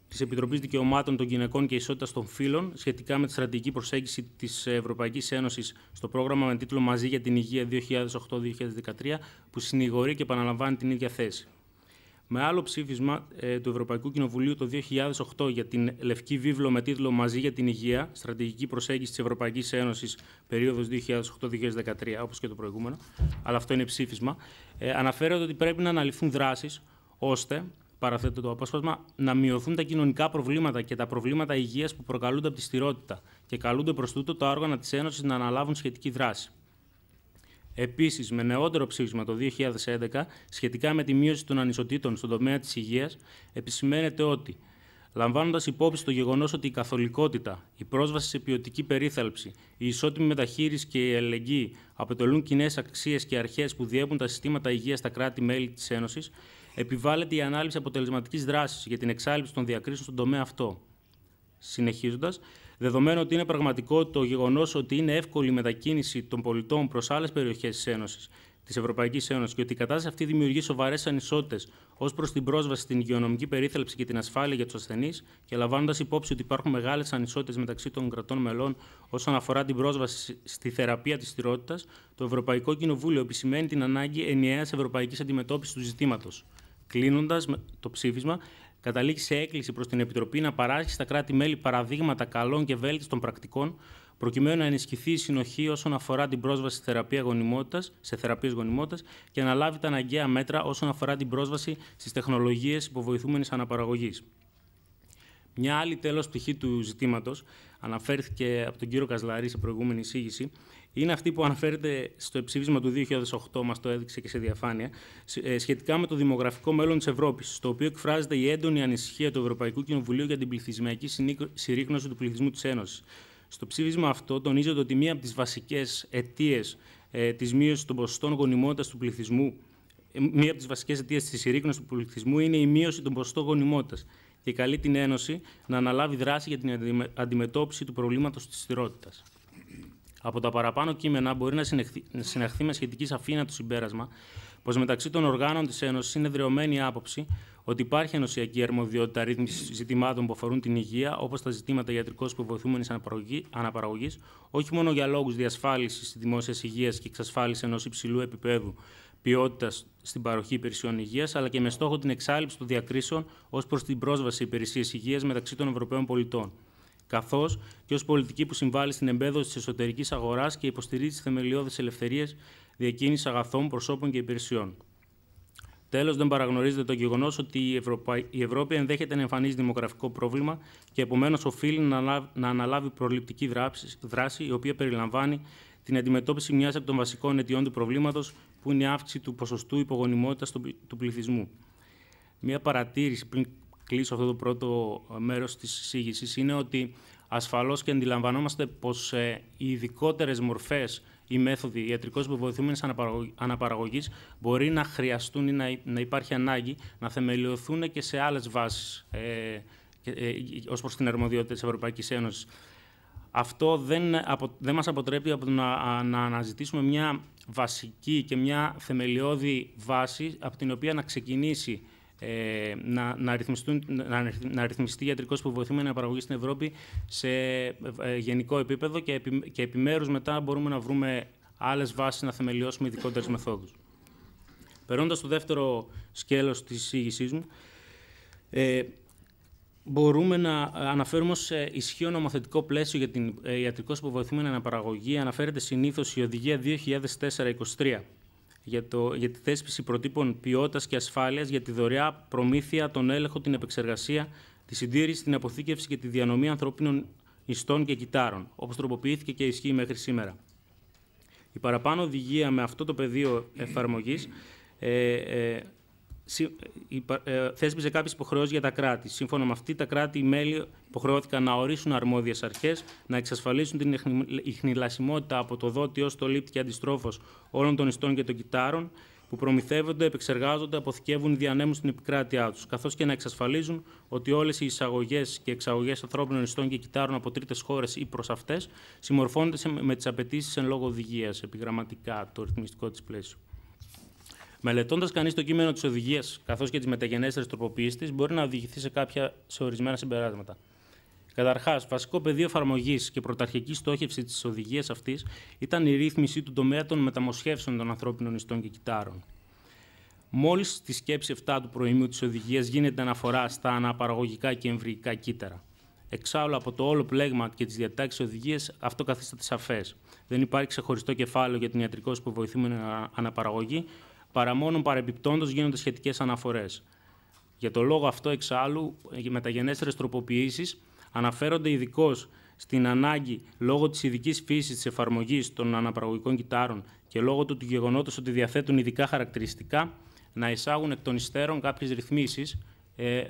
της Επιτροπής Δικαιωμάτων των Γυναικών και Ισότητας των Φύλων σχετικά με τη στρατηγική προσέγγιση της Ευρωπαϊκής Ένωσης στο πρόγραμμα με τίτλο «Μαζί για την Υγεία 2008-2013», που συνηγορεί και επαναλαμβάνει την ίδια θέση. Με άλλο ψήφισμα του Ευρωπαϊκού Κοινοβουλίου το 2008 για την Λευκή Βίβλο με τίτλο «Μαζί για την Υγεία, στρατηγική προσέγγιση της Ευρωπαϊκής Ένωσης περίοδος 2008-2013», όπως και το προηγούμενο, αλλά αυτό είναι ψήφισμα, αναφέρεται ότι πρέπει να αναλυθούν δράσεις ώστε, παραθέτω το απόσπασμα, να μειωθούν τα κοινωνικά προβλήματα και τα προβλήματα υγείας που προκαλούνται από τη στηρότητα και καλούνται προς τούτο τα όργανα της Ένωσης να αναλάβουν σχετική δράση. Επίσης, με νεότερο ψήφισμα το 2011, σχετικά με τη μείωση των ανισοτήτων στον τομέα της υγείας, επισημαίνεται ότι, λαμβάνοντας υπόψη το γεγονός ότι η καθολικότητα, η πρόσβαση σε ποιοτική περίθαλψη, η ισότιμη μεταχείριση και η αλληλεγγύη αποτελούν κοινές αξίες και αρχές που διέπουν τα συστήματα υγείας στα κράτη-μέλη της Ένωσης, επιβάλλεται η ανάληψη αποτελεσματικής δράσης για την εξάλειψη των διακρίσεων στον τομέα αυτό. Συνεχίζοντας, δεδομένου ότι είναι πραγματικό το γεγονός ότι είναι εύκολη η μετακίνηση των πολιτών προς άλλες περιοχές της Ένωσης, της Ευρωπαϊκής Ένωσης, και ότι η κατάσταση αυτή δημιουργεί σοβαρές ανισότητες ως προς την πρόσβαση στην υγειονομική περίθαλψη και την ασφάλεια για τους ασθενείς, και λαμβάνοντας υπόψη ότι υπάρχουν μεγάλες ανισότητες μεταξύ των κρατών μελών όσον αφορά την πρόσβαση στη θεραπεία της στηρότητας, το Ευρωπαϊκό Κοινοβούλιο επισημαίνει την ανάγκη ενιαίας ευρωπαϊκής αντιμετώπισης του ζητήματος. Κλείνοντας το ψήφισμα, καταλήγει σε έκκληση προς την Επιτροπή να παράσχει στα κράτη-μέλη παραδείγματα καλών και βέλτιστων πρακτικών, προκειμένου να ενισχυθεί η συνοχή όσον αφορά την πρόσβαση σε θεραπείες γονιμότητας και να λάβει τα αναγκαία μέτρα όσον αφορά την πρόσβαση στις τεχνολογίες υποβοηθούμενης αναπαραγωγής. Μια άλλη τέλος πτυχή του ζητήματος, αναφέρθηκε από τον κύριο Κασλαρή σε προηγούμενη εισήγηση, είναι αυτή που αναφέρεται στο ψήφισμα του 2008, μας το έδειξε και σε διαφάνεια, σχετικά με το δημογραφικό μέλλον της Ευρώπης, στο οποίο εκφράζεται η έντονη ανησυχία του Ευρωπαϊκού Κοινοβουλίου για την πληθυσμιακή συρρίκνωση του πληθυσμού της Ένωσης. Στο ψήφισμα αυτό τονίζεται ότι μία από τις βασικές αιτίες της μείωσης των ποσοστών γονιμότητας του πληθυσμού, μία από τις βασικές αιτίες της συρρίκνωσης του πληθυσμού είναι η μείωση των ποσοστών γονιμότητας, και καλεί την Ένωση να αναλάβει δράση για την αντιμετώπιση του προβλήματος της στηρότητας. Από τα παραπάνω κείμενα μπορεί να συναχθεί με σχετική σαφήνεια το συμπέρασμα πως μεταξύ των οργάνων της Ένωσης είναι εδραιωμένη η άποψη ότι υπάρχει ενωσιακή αρμοδιότητα ρύθμισης ζητημάτων που αφορούν την υγεία, όπως τα ζητήματα ιατρικώς υποβοηθούμενης αναπαραγωγής, όχι μόνο για λόγους διασφάλισης της δημόσιας υγείας και εξασφάλισης ενός υψηλού επίπεδου ποιότητας στην παροχή υπηρεσιών υγείας, αλλά και με στόχο την εξάλειψη των διακρίσεων ως προς την πρόσβαση σε υπηρεσίες υγείας μεταξύ των Ευρωπαίων πολιτών, καθώς και ως πολιτική που συμβάλλει στην εμπέδωση της εσωτερικής αγοράς και υποστηρίζει τις θεμελιώδεις ελευθερίες διακίνησης αγαθών, προσώπων και υπηρεσιών. Τέλος, δεν παραγνωρίζεται το γεγονός ότι η Ευρώπη ενδέχεται να εμφανίζει δημογραφικό πρόβλημα και επομένως οφείλει να αναλάβει προληπτική δράση, η οποία περιλαμβάνει την αντιμετώπιση μιας από των βασικών αιτιών του προβλήματος, που είναι η αύξηση του ποσοστού υπογονιμότητας του πληθυσμού. Μια παρατήρηση πριν κλείσω αυτό το πρώτο μέρος της εισήγησης είναι ότι ασφαλώς και αντιλαμβανόμαστε πως οι ειδικότερες μορφές ή μέθοδοι ιατρικώς υποβοηθούμενης αναπαραγωγής μπορεί να χρειαστούν ή να υπάρχει ανάγκη να θεμελιωθούν και σε άλλες βάσεις ως προς την αρμοδιότητα της Ευρωπαϊκής Ένωσης. αυτό δεν μας αποτρέπει από να αναζητήσουμε μια βασική και μια θεμελιώδη βάση από την οποία να ξεκινήσει να ρυθμιστεί η ιατρικώς υποβοηθούμενη αναπαραγωγή στην Ευρώπη σε γενικό επίπεδο και επιμέρους μετά μπορούμε να βρούμε άλλες βάσεις να θεμελιώσουμε ειδικότερες μεθόδους. Περνώντας στο δεύτερο σκέλος της εισήγησής μου, μπορούμε να αναφέρουμε ως ισχύον νομοθετικό πλαίσιο για την ιατρικώς υποβοηθούμενη αναπαραγωγή αναφέρεται συνήθως η Οδηγία 2004-23 για τη θέσπιση προτύπων ποιότητας και ασφάλειας για τη δωρεά προμήθεια, τον έλεγχο, την επεξεργασία, τη συντήρηση, την αποθήκευση και τη διανομή ανθρώπινων ιστών και κυτάρων, όπως τροποποιήθηκε και ισχύει μέχρι σήμερα. Η παραπάνω οδηγία με αυτό το πεδίο εφαρμογής θέσπιζε κάποιες υποχρεώσεις για τα κράτη. Σύμφωνα με αυτή, τα κράτη-μέλη υποχρεώθηκαν να ορίσουν αρμόδιες αρχές, να εξασφαλίσουν την ιχνηλασιμότητα από το δότη ως το λήπτη και αντιστρόφως όλων των ιστών και των κυτάρων που προμηθεύονται, επεξεργάζονται, αποθηκεύουν ή διανέμουν στην επικράτειά τους, καθώς και να εξασφαλίζουν ότι όλες οι εισαγωγές και εξαγωγές ανθρώπινων ιστών και κυτάρων από τρίτες χώρες ή προς αυτές συμμορφώνονται με τις απαιτήσεις εν λόγω οδηγίας, επιγραμματικά το ρυθμιστικό της πλαίσιο. Μελετώντας κανείς το κείμενο της οδηγίας καθώς και τις μεταγενέστερες τροποποιήσεις της, μπορεί να οδηγηθεί σε ορισμένα συμπεράσματα. Καταρχάς, βασικό πεδίο εφαρμογής και πρωταρχική στόχευση της οδηγίας αυτής ήταν η ρύθμιση του τομέα των μεταμοσχεύσεων των ανθρώπινων ιστών και κυτάρων. Μόλις στη σκέψη 7 του προημίου της οδηγίας γίνεται αναφορά στα αναπαραγωγικά και εμβρυϊκά κύτταρα. Εξάλλου, από το όλο πλέγμα και τις διατάξεις οδηγίας, αυτό καθίσταται σαφές. Δεν υπάρχει ξεχωριστό κεφάλαιο για την ιατρικώς υποβοηθούμενη αναπαραγωγή, παρά μόνον παρεμπιπτόντως γίνονται σχετικές αναφορές. Για το λόγο αυτό, εξάλλου, οι μεταγενέστερες τροποποιήσεις αναφέρονται ειδικώς στην ανάγκη, λόγω της ειδικής φύσης της εφαρμογής των αναπαραγωγικών κυτάρων και λόγω του γεγονότος ότι διαθέτουν ειδικά χαρακτηριστικά, να εισάγουν εκ των υστέρων κάποιες ρυθμίσεις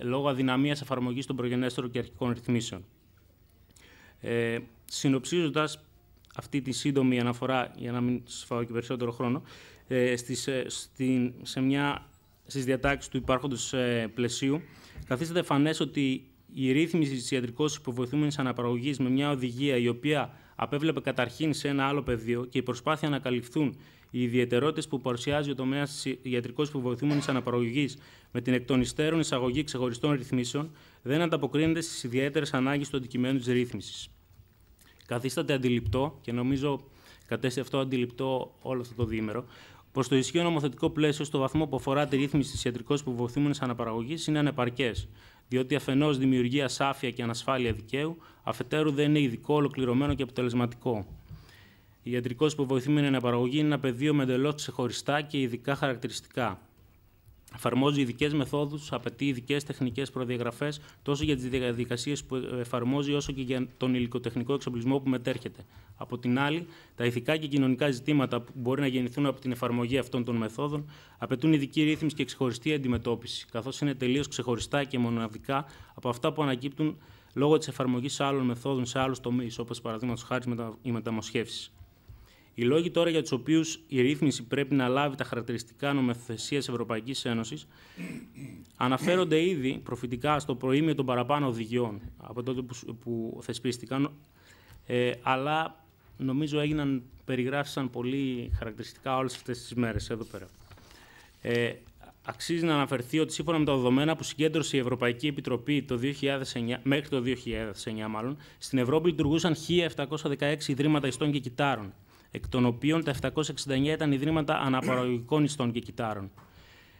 λόγω αδυναμίας εφαρμογής των προγενέστερων και αρχικών ρυθμίσεων. Συνοψίζοντας αυτή τη σύντομη αναφορά, για να μην σας φάω και περισσότερο χρόνο, στις διατάξεις του υπάρχοντος πλαισίου, καθίσταται φανές ότι η ρύθμιση της ιατρικώς υποβοηθούμενης αναπαραγωγής με μια οδηγία η οποία απέβλεπε καταρχήν σε ένα άλλο πεδίο και η προσπάθεια να καλυφθούν οι ιδιαιτερότητες που παρουσιάζει ο τομέας της ιατρικώς υποβοηθούμενης αναπαραγωγής με την εκ των υστέρων εισαγωγή ξεχωριστών ρυθμίσεων δεν ανταποκρίνεται στις ιδιαίτερες ανάγκες του αντικειμένου της ρύθμισης. Καθίσταται αντιληπτό, και νομίζω κατέστη αυτό αντιληπτό όλο αυτό το διήμερο, πως το ισχύον νομοθετικό πλαίσιο στο βαθμό που αφορά τη ρύθμιση της ιατρικώς υποβοηθούμενης αναπαραγωγής είναι ανεπαρκές, διότι αφενός δημιουργεί ασάφεια και ανασφάλεια δικαίου, αφετέρου δεν είναι ειδικό, ολοκληρωμένο και αποτελεσματικό. Η ιατρικώς υποβοηθούμενη αναπαραγωγή είναι ένα πεδίο με εντελώς ξεχωριστά και ειδικά χαρακτηριστικά. Εφαρμόζει ειδικές μεθόδους, απαιτεί ειδικές τεχνικές προδιαγραφές τόσο για τις διαδικασίες που εφαρμόζει όσο και για τον υλικοτεχνικό εξοπλισμό που μετέρχεται. Από την άλλη, τα ηθικά και κοινωνικά ζητήματα που μπορεί να γεννηθούν από την εφαρμογή αυτών των μεθόδων απαιτούν ειδική ρύθμιση και ξεχωριστή αντιμετώπιση, καθώς είναι τελείως ξεχωριστά και μοναδικά από αυτά που ανακύπτουν λόγω της εφαρμογής άλλων μεθόδων σε άλλους τομείς, όπως παραδείγματος χάρη οι μεταμοσχεύσεις. Οι λόγοι τώρα για τους οποίους η ρύθμιση πρέπει να λάβει τα χαρακτηριστικά νομοθεσίας Ευρωπαϊκής Ένωσης αναφέρονται ήδη προφητικά στο προήμιο των παραπάνω οδηγιών από τότε που θεσπίστηκαν, αλλά νομίζω περιγράφησαν πολύ χαρακτηριστικά όλες αυτές τις μέρες εδώ πέρα. Αξίζει να αναφερθεί ότι σύμφωνα με τα δεδομένα που συγκέντρωσε η Ευρωπαϊκή Επιτροπή μέχρι το 2009, στην Ευρώπη λειτουργούσαν 1.716 ιδρύματα ιστών και κυτάρων, εκ των οποίων τα 769 ήταν ιδρύματα αναπαραγωγικών ιστών και κυτάρων.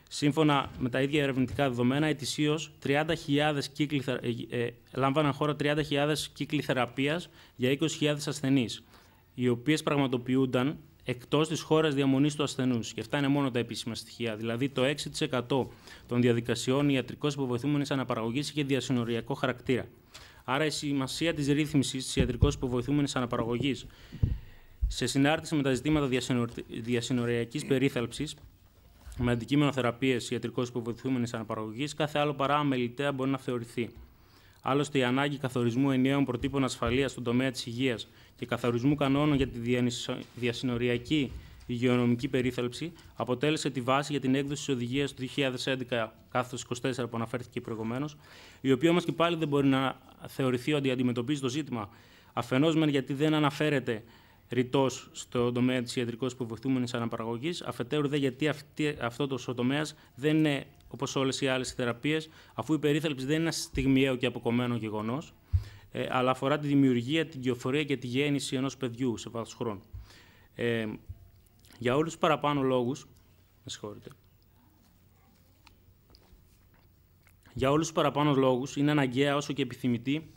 Σύμφωνα με τα ίδια ερευνητικά δεδομένα, ετησίως λάμβαναν χώρα 30.000 κύκλοι θεραπείας για 20.000 ασθενείς, οι οποίες πραγματοποιούνταν εκτός της χώρας διαμονής του ασθενούς. Και αυτά είναι μόνο τα επίσημα στοιχεία. Δηλαδή, το 6% των διαδικασιών ιατρικώς υποβοηθούμενης αναπαραγωγής είχε διασυνοριακό χαρακτήρα. Άρα, η σημασία της ρύθμισης της ιατρικώς υποβοηθούμενης αναπαραγωγής σε συνάρτηση με τα ζητήματα διασυνοριακής περίθαλψης, με αντικείμενο θεραπείες ιατρικώς υποβοηθούμενης αναπαραγωγής, κάθε άλλο παρά αμεληταία μπορεί να θεωρηθεί. Άλλωστε, η ανάγκη καθορισμού ενιαίων προτύπων ασφαλείας στον τομέα της υγείας και καθορισμού κανόνων για τη διασυνοριακή υγειονομική περίθαλψη αποτέλεσε τη βάση για την έκδοση της οδηγίας του 2011/24 που αναφέρθηκε προηγουμένως, η οποία όμως και πάλι δεν μπορεί να θεωρηθεί ότι αντιμετωπίζει το ζήτημα, Αφενός μεν γιατί δεν αναφέρεται ρητός στον τομέα της ιατρικώς υποβοηθούμενης αναπαραγωγής, αφετέρου δε γιατί αυτό το τομέας δεν είναι όπως όλες οι άλλες θεραπείες, αφού η περίθαλψη δεν είναι ένα στιγμιαίο και αποκομμένο γεγονός, αλλά αφορά τη δημιουργία, την κυοφορία και τη γέννηση ενός παιδιού σε βάθος χρόνου. Για όλους τους παραπάνω λόγους, για όλους τους παραπάνω λόγους είναι αναγκαία όσο και επιθυμητή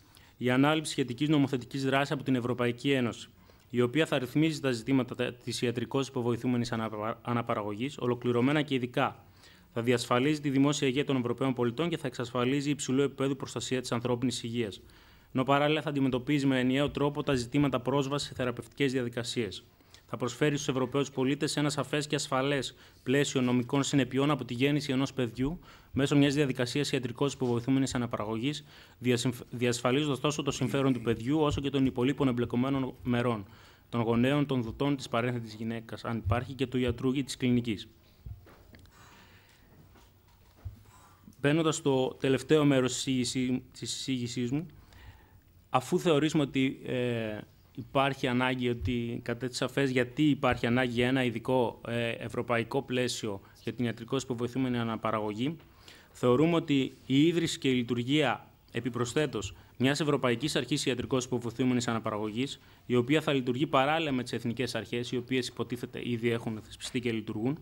η ανάληψη σχετικής νομοθετικής δράσης από την Ευρωπαϊκή Ένωση, η οποία θα ρυθμίζει τα ζητήματα της ιατρικώς υποβοηθούμενης αναπαραγωγής, ολοκληρωμένα και ειδικά. Θα διασφαλίζει τη δημόσια υγεία των Ευρωπαίων πολιτών και θα εξασφαλίζει υψηλού επίπεδου προστασία της ανθρώπινης υγείας. Ενώ παράλληλα θα αντιμετωπίζει με ενιαίο τρόπο τα ζητήματα πρόσβασης σε θεραπευτικές διαδικασίες. Θα προσφέρει στους Ευρωπαίους πολίτες ένα σαφές και ασφαλές πλαίσιο νομικών συνεπειών από τη γέννηση ενός παιδιού μέσω μιας διαδικασίας ιατρικώς υποβοηθούμενης αναπαραγωγής, διασφαλίζοντας τόσο το συμφέρον του παιδιού όσο και των υπολείπων εμπλεκομένων μερών, των γονέων, των δοτών, της παρένθετης γυναίκας, αν υπάρχει, και του ιατρού ή της κλινικής. Μπαίνοντας στο τελευταίο μέρος της εισήγησής μου, αφού θεωρήσουμε ότι υπάρχει ανάγκη, ότι κατέθεσε σαφές γιατί υπάρχει ανάγκη για ένα ειδικό ευρωπαϊκό πλαίσιο για την ιατρικώς υποβοηθούμενη αναπαραγωγή, θεωρούμε ότι η ίδρυση και η λειτουργία επιπροσθέτως μιας Ευρωπαϊκής Αρχής Ιατρικώς Υποβοηθούμενης Αναπαραγωγής, η οποία θα λειτουργεί παράλληλα με τις εθνικές αρχές, οι οποίες υποτίθεται ήδη έχουν θεσπιστεί και λειτουργούν,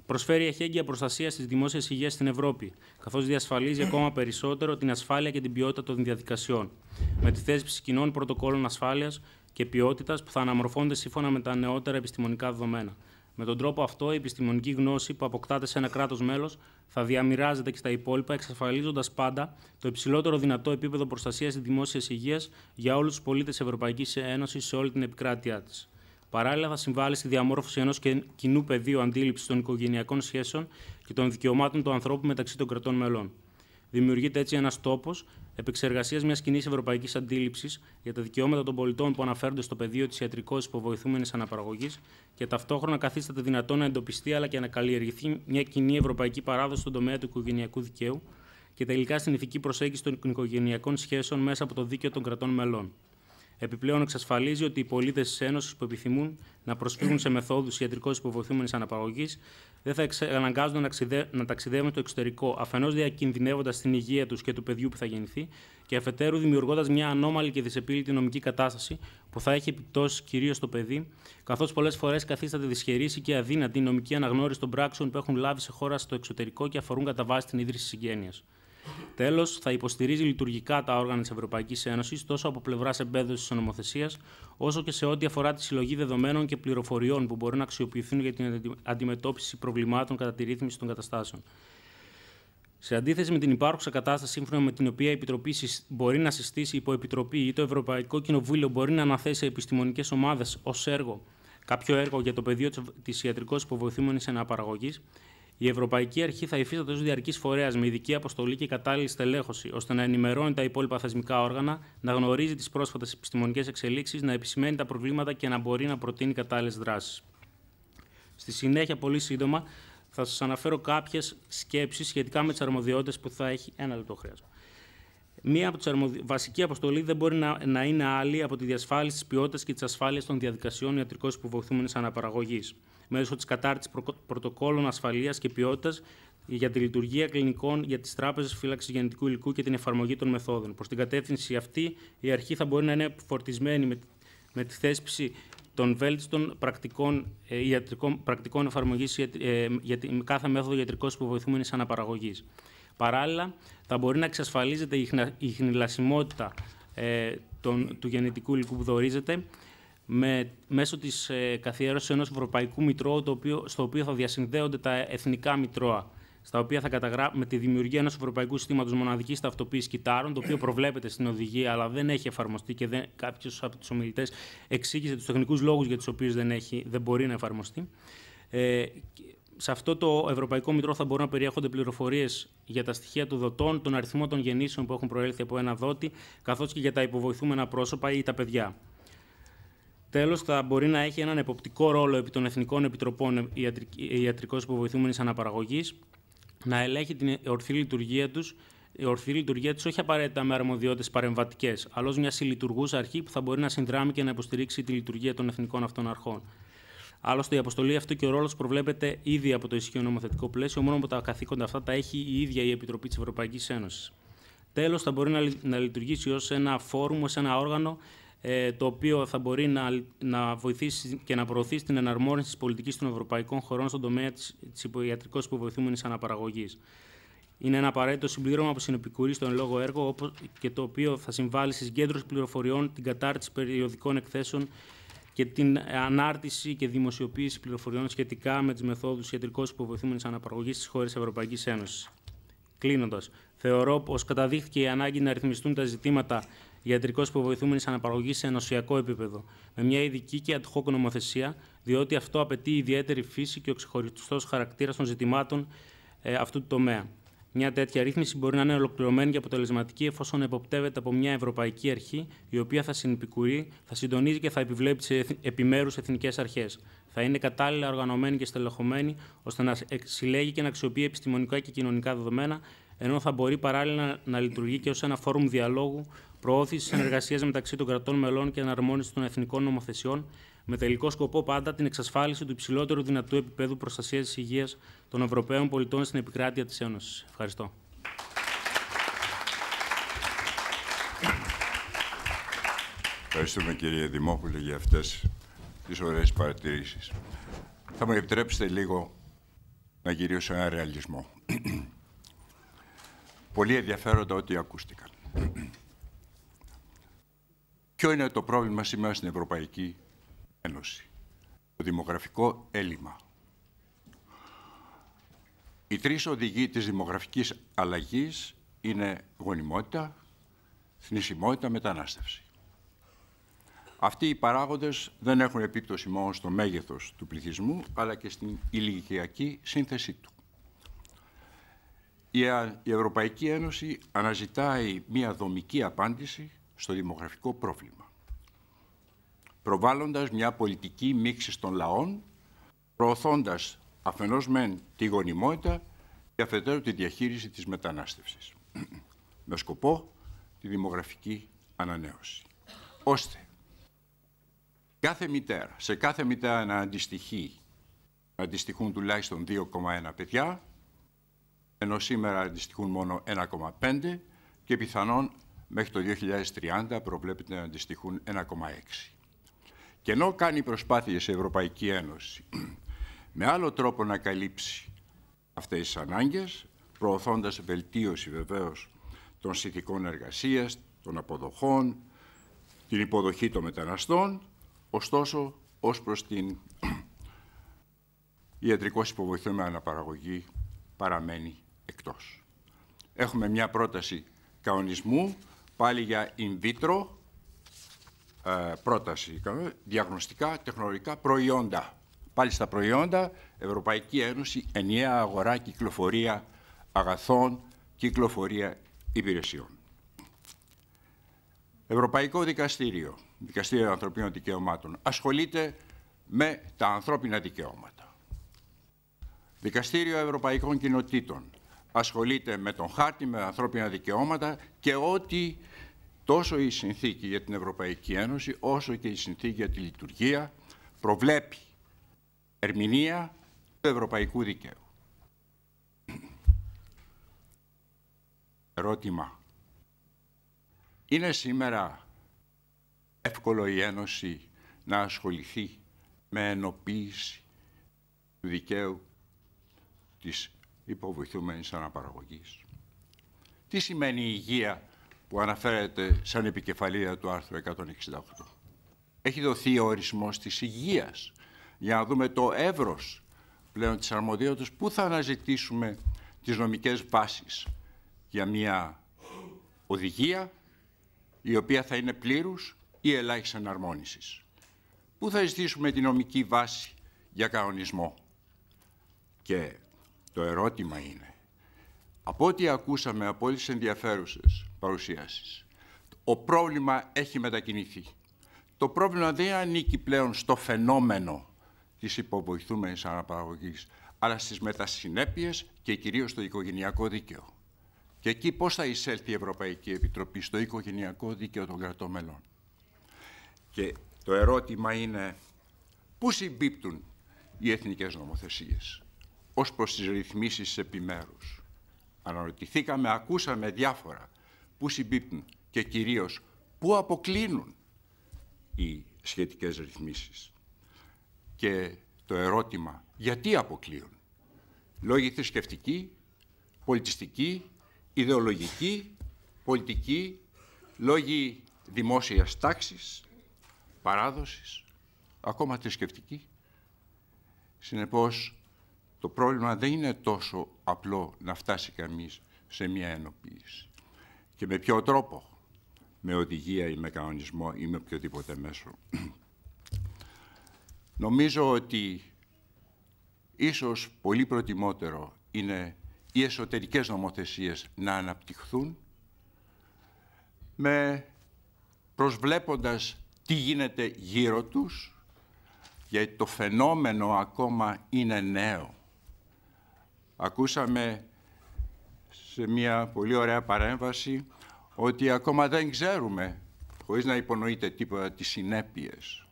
προσφέρει εχέγγυα προστασία της δημόσιας υγείας στην Ευρώπη, καθώς διασφαλίζει ακόμα περισσότερο την ασφάλεια και την ποιότητα των διαδικασιών, με τη θέσπιση κοινών πρωτοκόλων ασφάλειας και ποιότητας που θα αναμορφώνται σύμφωνα με τα νεότερα επιστημονικά δεδομένα. Με τον τρόπο αυτό, η επιστημονική γνώση που αποκτάται σε ένα κράτος μέλος θα διαμοιράζεται και στα υπόλοιπα, εξασφαλίζοντας πάντα το υψηλότερο δυνατό επίπεδο προστασίας της δημόσιας υγείας για όλους τους πολίτες της Ευρωπαϊκής Ένωσης σε όλη την επικράτειά της. Παράλληλα, θα συμβάλλει στη διαμόρφωση ενός κοινού πεδίου αντίληψης των οικογενειακών σχέσεων και των δικαιωμάτων του ανθρώπου μεταξύ των κρατών μελών. Δημιουργείται έτσι ένας τόπος επεξεργασίας μιας κοινής ευρωπαϊκής αντίληψης για τα δικαιώματα των πολιτών που αναφέρονται στο πεδίο της ιατρικώς υποβοηθούμενης αναπαραγωγής και ταυτόχρονα καθίσταται δυνατόν να εντοπιστεί αλλά και να καλλιεργηθεί μια κοινή ευρωπαϊκή παράδοση στον τομέα του οικογενειακού δικαίου και τελικά στην ηθική προσέγγιση των οικογενειακών σχέσεων μέσα από το δίκαιο των κρατών μελών. Επιπλέον, εξασφαλίζει ότι οι πολίτες της Ένωσης που επιθυμούν να προσφύγουν σε μεθόδους ιατρικώς υποβοηθούμενης αναπαραγωγής δεν θα αναγκάζονται να ταξιδεύουν στο εξωτερικό, αφενός διακινδυνεύοντας την υγεία τους και του παιδιού που θα γεννηθεί, και αφετέρου δημιουργώντας μια ανώμαλη και δυσεπίλητη νομική κατάσταση που θα έχει επιπτώσεις κυρίως στο παιδί, καθώς πολλές φορές καθίσταται δυσχερής και αδύνατη η νομική αναγνώριση των πράξεων που έχουν λάβει σε χώρα στο εξωτερικό και αφορούν κατά βάση την ίδρυση συγγένειας. Τέλος, θα υποστηρίζει λειτουργικά τα όργανα της Ευρωπαϊκής Ένωσης τόσο από πλευράς εμπέδωσης της νομοθεσίας, όσο και σε ό,τι αφορά τη συλλογή δεδομένων και πληροφοριών που μπορούν να αξιοποιηθούν για την αντιμετώπιση προβλημάτων κατά τη ρύθμιση των καταστάσεων. Σε αντίθεση με την υπάρχουσα κατάσταση, σύμφωνα με την οποία η Επιτροπή μπορεί να συστήσει υποεπιτροπή ή το Ευρωπαϊκό Κοινοβούλιο μπορεί να αναθέσει επιστημονικές ομάδες ως έργο κάποιο έργο για το πεδίο της ιατρικώς υποβοηθούμενης αναπαραγωγής, η Ευρωπαϊκή Αρχή θα υφίσταται ως διαρκής φορέας με ειδική αποστολή και κατάλληλη στελέχωση, ώστε να ενημερώνει τα υπόλοιπα θεσμικά όργανα, να γνωρίζει τις πρόσφατες επιστημονικές εξελίξεις, να επισημαίνει τα προβλήματα και να μπορεί να προτείνει κατάλληλες δράσεις. Στη συνέχεια, πολύ σύντομα, θα σας αναφέρω κάποιες σκέψεις σχετικά με τις αρμοδιότητες που θα έχει. Ένα λεπτό χρειάζομαι. Μία από τις βασική αποστολή δεν μπορεί να είναι άλλη από τη διασφάλιση της ποιότητας και της ασφάλειας των διαδικασιών ιατρικώς υποβοηθούμενης αναπαραγωγής, μέσω της κατάρτισης πρωτοκόλων ασφαλείας και ποιότητας για τη λειτουργία κλινικών για τις τράπεζες φύλαξης γενετικού υλικού και την εφαρμογή των μεθόδων. Προς την κατεύθυνση αυτή, η αρχή θα μπορεί να είναι φορτισμένη με τη θέσπιση των βέλτιστων πρακτικών εφαρμογής για κάθε μέθοδο ιατρικώς υποβοηθούμενης αναπαραγωγής. Παράλληλα, θα μπορεί να εξασφαλίζεται η χνηλασιμότητα του γενετικού υλικού που δορίζεται μέσω της καθιέρωσης ενός ευρωπαϊκού μητρώου, στο οποίο θα διασυνδέονται τα εθνικά μητρώα, στα οποία με τη δημιουργία ενός ευρωπαϊκού συστήματος μοναδικής ταυτοποίησης κυτάρων, το οποίο προβλέπεται στην οδηγία, αλλά δεν έχει εφαρμοστεί και κάποιος από τους ομιλητές εξήγησε τους τεχνικούς λόγους για τους οποίους δεν μπορεί να εφαρμοστεί. Σε αυτό το Ευρωπαϊκό Μητρό θα μπορούν να περιέχονται πληροφορίες για τα στοιχεία των δοτών, τον αριθμό των γεννήσεων που έχουν προέλθει από ένα δότη, καθώς και για τα υποβοηθούμενα πρόσωπα ή τα παιδιά. Τέλος, θα μπορεί να έχει έναν εποπτικό ρόλο επί των Εθνικών Επιτροπών Ιατρικώς Υποβοηθούμενης Αναπαραγωγής, να ελέγχει την ορθή λειτουργία τους, η ορθή λειτουργία της όχι απαραίτητα με αρμοδιότητες παρεμβατικές, αλλά ως μια συλλειτουργούσα αρχή που θα μπορεί να συνδράμει και να υποστηρίξει τη λειτουργία των εθνικών αυτών αρχών. Άλλωστε, η αποστολή αυτή και ο ρόλος προβλέπεται ήδη από το ισχύον νομοθετικό πλαίσιο, μόνο που τα καθήκοντα αυτά τα έχει η ίδια η Επιτροπή της Ευρωπαϊκής Ένωσης. Τέλος, θα μπορεί να λειτουργήσει ως ένα φόρουμ, ως ένα όργανο, το οποίο θα μπορεί να βοηθήσει και να προωθήσει την εναρμόνιση της πολιτικής των ευρωπαϊκών χωρών στον τομέα της ιατρικώς υποβοηθούμενης αναπαραγωγής. Είναι ένα απαραίτητο συμπλήρωμα που συνεπικουρεί στο εν λόγω έργο και το οποίο θα συμβάλλει στη συγκέντρωση πληροφοριών, την κατάρτιση περιοδικών εκθέσεων και την ανάρτηση και δημοσιοποίηση πληροφοριών σχετικά με τις μεθόδους ιατρικώς υποβοηθούμενης αναπαραγωγής στις χώρες της Ευρωπαϊκής Ένωσης. Κλείνοντας, θεωρώ πως καταδείχθηκε η ανάγκη να ρυθμιστούν τα ζητήματα ιατρικώς υποβοηθούμενης αναπαραγωγής σε ενωσιακό επίπεδο, με μια ειδική και ad hoc νομοθεσία, διότι αυτό απαιτεί ιδιαίτερη φύση και ο ξεχωριστός χαρακτήρας των ζητημάτων αυτού του τομέα. Μια τέτοια ρύθμιση μπορεί να είναι ολοκληρωμένη και αποτελεσματική εφόσον εποπτεύεται από μια ευρωπαϊκή αρχή, η οποία θα συνυπηκουρεί, θα συντονίζει και θα επιβλέπει σε επιμέρους εθνικές αρχές. Θα είναι κατάλληλα οργανωμένη και στελεχωμένη, ώστε να συλλέγει και να αξιοποιεί επιστημονικά και κοινωνικά δεδομένα, ενώ θα μπορεί παράλληλα να λειτουργεί και ως ένα φόρουμ διαλόγου, προώθησης συνεργασίας μεταξύ των κρατών μελών και εναρμόνισης των εθνικών νομοθεσιών, με τελικό σκοπό πάντα την εξασφάλιση του υψηλότερου δυνατού επίπεδου προστασίας της υγείας των Ευρωπαίων πολιτών στην επικράτεια της Ένωσης. Ευχαριστώ. Ευχαριστούμε, κύριε Δημόπουλε, για αυτές τις ωραίες παρατηρήσεις. Θα μου επιτρέψετε λίγο να γυρίσω σε ένα ρεαλισμό. Πολύ ενδιαφέροντα ό,τι ακούστηκαν. Ποιο είναι το πρόβλημα σήμερα στην Ευρωπαϊκή Ένωση? Το δημογραφικό έλλειμμα. Οι τρεις οδηγοί της δημογραφικής αλλαγής είναι γονιμότητα, θνησιμότητα, μετανάστευση. Αυτοί οι παράγοντες δεν έχουν επίπτωση μόνο στο μέγεθος του πληθυσμού, αλλά και στην ηλικιακή σύνθεσή του. Η Ευρωπαϊκή Ένωση αναζητάει μία δομική απάντηση στο δημογραφικό πρόβλημα, προβάλλοντας μια πολιτική μίξης των λαών, προωθώντας αφενός μεν τη γονιμότητα και αφετέρου τη διαχείριση της μετανάστευσης, με σκοπό τη δημογραφική ανανέωση. Ώστε σε κάθε μητέρα να αντιστοιχούν τουλάχιστον 2,1 παιδιά, ενώ σήμερα αντιστοιχούν μόνο 1,5 και πιθανόν μέχρι το 2030 προβλέπεται να αντιστοιχούν 1,6. Και ενώ κάνει προσπάθειες η Ευρωπαϊκή Ένωση με άλλο τρόπο να καλύψει αυτές τις ανάγκες, προωθώντας βελτίωση βεβαίως των συνθηκών εργασίας, των αποδοχών, την υποδοχή των μεταναστών, ωστόσο ως προς την ιατρικώς υποβοηθούμενη αναπαραγωγή παραμένει εκτός. Έχουμε μια πρόταση κανονισμού πάλι για in vitro, πρόταση διαγνωστικά τεχνολογικά προϊόντα. Πάλι στα προϊόντα, Ευρωπαϊκή Ένωση, ενιαία αγορά, κυκλοφορία αγαθών, κυκλοφορία υπηρεσιών. Ευρωπαϊκό Δικαστήριο, Δικαστήριο Ανθρωπίνων Δικαιωμάτων, ασχολείται με τα ανθρώπινα δικαιώματα. Δικαστήριο Ευρωπαϊκών Κοινοτήτων, ασχολείται με τον χάρτη, με ανθρώπινα δικαιώματα και ό,τι τόσο η συνθήκη για την Ευρωπαϊκή Ένωση, όσο και η συνθήκη για τη λειτουργία, προβλέπει ερμηνεία του ευρωπαϊκού δικαίου. Ερώτημα. Είναι σήμερα εύκολο η Ένωση να ασχοληθεί με ενοποίηση του δικαίου της υποβοηθούμενης αναπαραγωγής? Τι σημαίνει η υγεία που αναφέρεται σαν επικεφαλίδα του άρθρου 168? Έχει δοθεί ο ορισμός της υγείας για να δούμε το εύρος πλέον της αρμοδιότητας, πού θα αναζητήσουμε τις νομικές βάσεις για μια οδηγία η οποία θα είναι πλήρους ή ελάχιστης εναρμόνισης. Πού θα ζητήσουμε τη νομική βάση για κανονισμό? Και το ερώτημα είναι, από ό,τι ακούσαμε από όλες τις ενδιαφέρουσες παρουσιάσεις, ο πρόβλημα έχει μετακινηθεί. Το πρόβλημα δεν ανήκει πλέον στο φαινόμενο της υποβοηθούμενης αναπαραγωγής, αλλά στις μετασυνέπειες και κυρίως στο οικογενειακό δίκαιο. Και εκεί πώς θα εισέλθει η Ευρωπαϊκή Επιτροπή? Στο οικογενειακό δίκαιο των κρατών μελών. Και το ερώτημα είναι πού συμπίπτουν οι εθνικές νομοθεσίες ως προς τις ρυθμίσεις επιμέρους. Αναρωτηθήκαμε, ακούσαμε διάφορα πού συμπίπτουν και κυρίως πού αποκλίνουν οι σχετικές ρυθμίσεις. Και το ερώτημα, γιατί αποκλείουν? Λόγοι θρησκευτικοί, πολιτιστικοί, ιδεολογικοί, πολιτικοί, λόγοι δημόσιας τάξης, παράδοσης, ακόμα θρησκευτικοί. Συνεπώς, το πρόβλημα δεν είναι τόσο απλό να φτάσει κανείς σε μια ενοποίηση. Και με ποιο τρόπο? Με οδηγία ή με κανονισμό ή με οποιοδήποτε μέσο. Νομίζω ότι ίσως πολύ προτιμότερο είναι οι εσωτερικές νομοθεσίες να αναπτυχθούν με προσβλέποντας τι γίνεται γύρω τους, γιατί το φαινόμενο ακόμα είναι νέο. Ακούσαμε σε μια πολύ ωραία παρέμβαση ότι ακόμα δεν ξέρουμε, χωρίς να υπονοείται τίποτα, τις συνέπειες.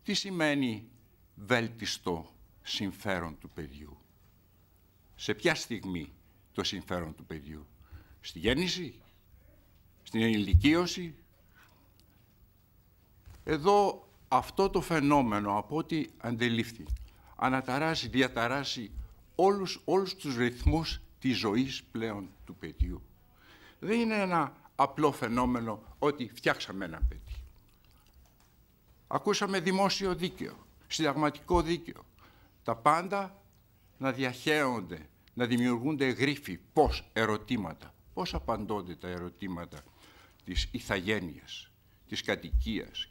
Τι σημαίνει βέλτιστο συμφέρον του παιδιού? Σε ποια στιγμή το συμφέρον του παιδιού? Στη γέννηση? Στην ενηλικίωση? Εδώ αυτό το φαινόμενο, από ό,τι αντελήφθη, αναταράσει, διαταράσει όλους τους ρυθμούς της ζωής πλέον του παιδιού. Δεν είναι ένα απλό φαινόμενο ότι φτιάξαμε ένα παιδί. Ακούσαμε δημόσιο δίκαιο, συνταγματικό δίκαιο. Τα πάντα να διαχέονται, να δημιουργούνται γρίφοι. Πώς? Ερωτήματα. Πώς απαντώνται τα ερωτήματα της ηθαγένειας, της κατοικίας?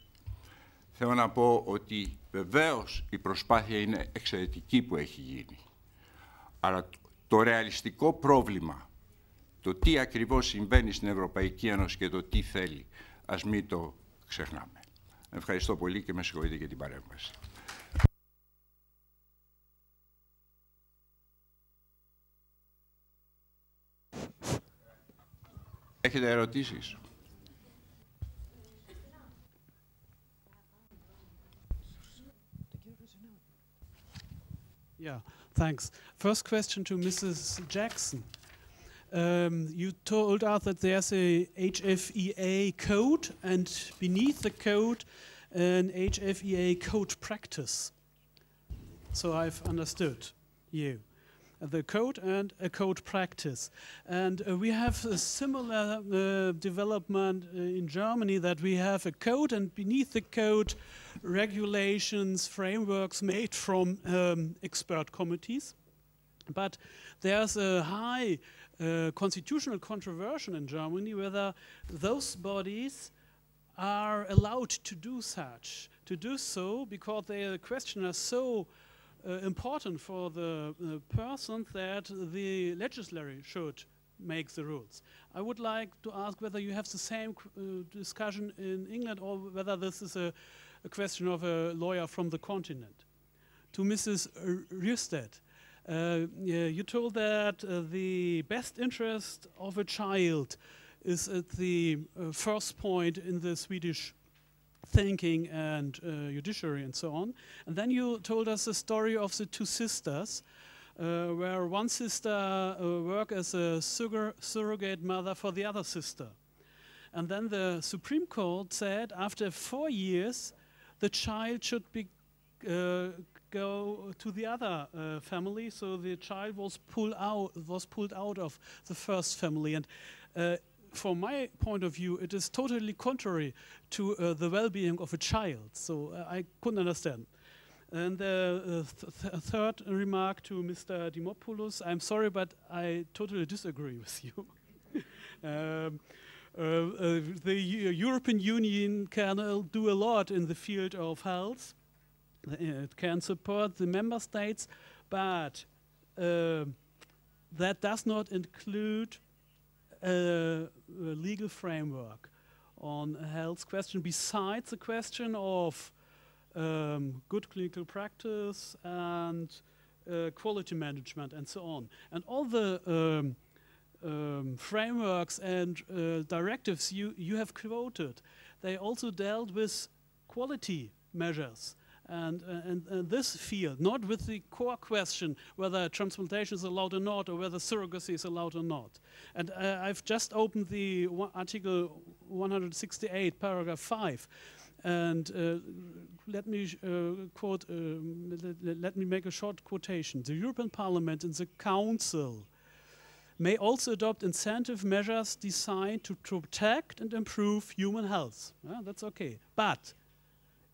Θέλω να πω ότι βεβαίως η προσπάθεια είναι εξαιρετική που έχει γίνει. Αλλά το ρεαλιστικό πρόβλημα, το τι ακριβώς συμβαίνει στην Ευρωπαϊκή Ένωση και το τι θέλει, ας μην το ξεχνάμε. Ευχαριστώ πολύ και με συγχωρείτε για την παρέμβαση. Έχετε ερωτήσεις? Yeah, thanks. First question to Mrs. Jackson. You told us that there's a HFEA code and beneath the code an HFEA code practice. So I've understood you. The code and a code practice. And we have a similar development in Germany, that we have a code and beneath the code regulations, frameworks made from expert committees. But there's a high constitutional controversy in Germany whether those bodies are allowed to do so because the question is so important for the person that the legislature should make the rules. I would like to ask whether you have the same discussion in England or whether this is a question of a lawyer from the continent. To Mrs. Rüstedt, you told that the best interest of a child is at the first point in the Swedish thinking and judiciary and so on. And then you told us the story of the two sisters, where one sister worked as a surrogate mother for the other sister. And then the Supreme Court said after 4 years, the child should be go to the other family, so the child was pulled out of the first family. And from my point of view, it is totally contrary to the well-being of a child. So I couldn't understand. And the third remark to Mr. Dimopoulos, I'm sorry, but I totally disagree with you. The European Union can do a lot in the field of health. It can support the member states, but that does not include a legal framework on a health question besides the question of good clinical practice and quality management and so on. And all the frameworks and directives you have quoted, they also dealt with quality measures. And this field, not with the core question whether transplantation is allowed or not, or whether surrogacy is allowed or not. And I've just opened the Article 168, paragraph 5. And let me quote, let me make a short quotation. The European Parliament and the Council may also adopt incentive measures designed to protect and improve human health. That's okay. But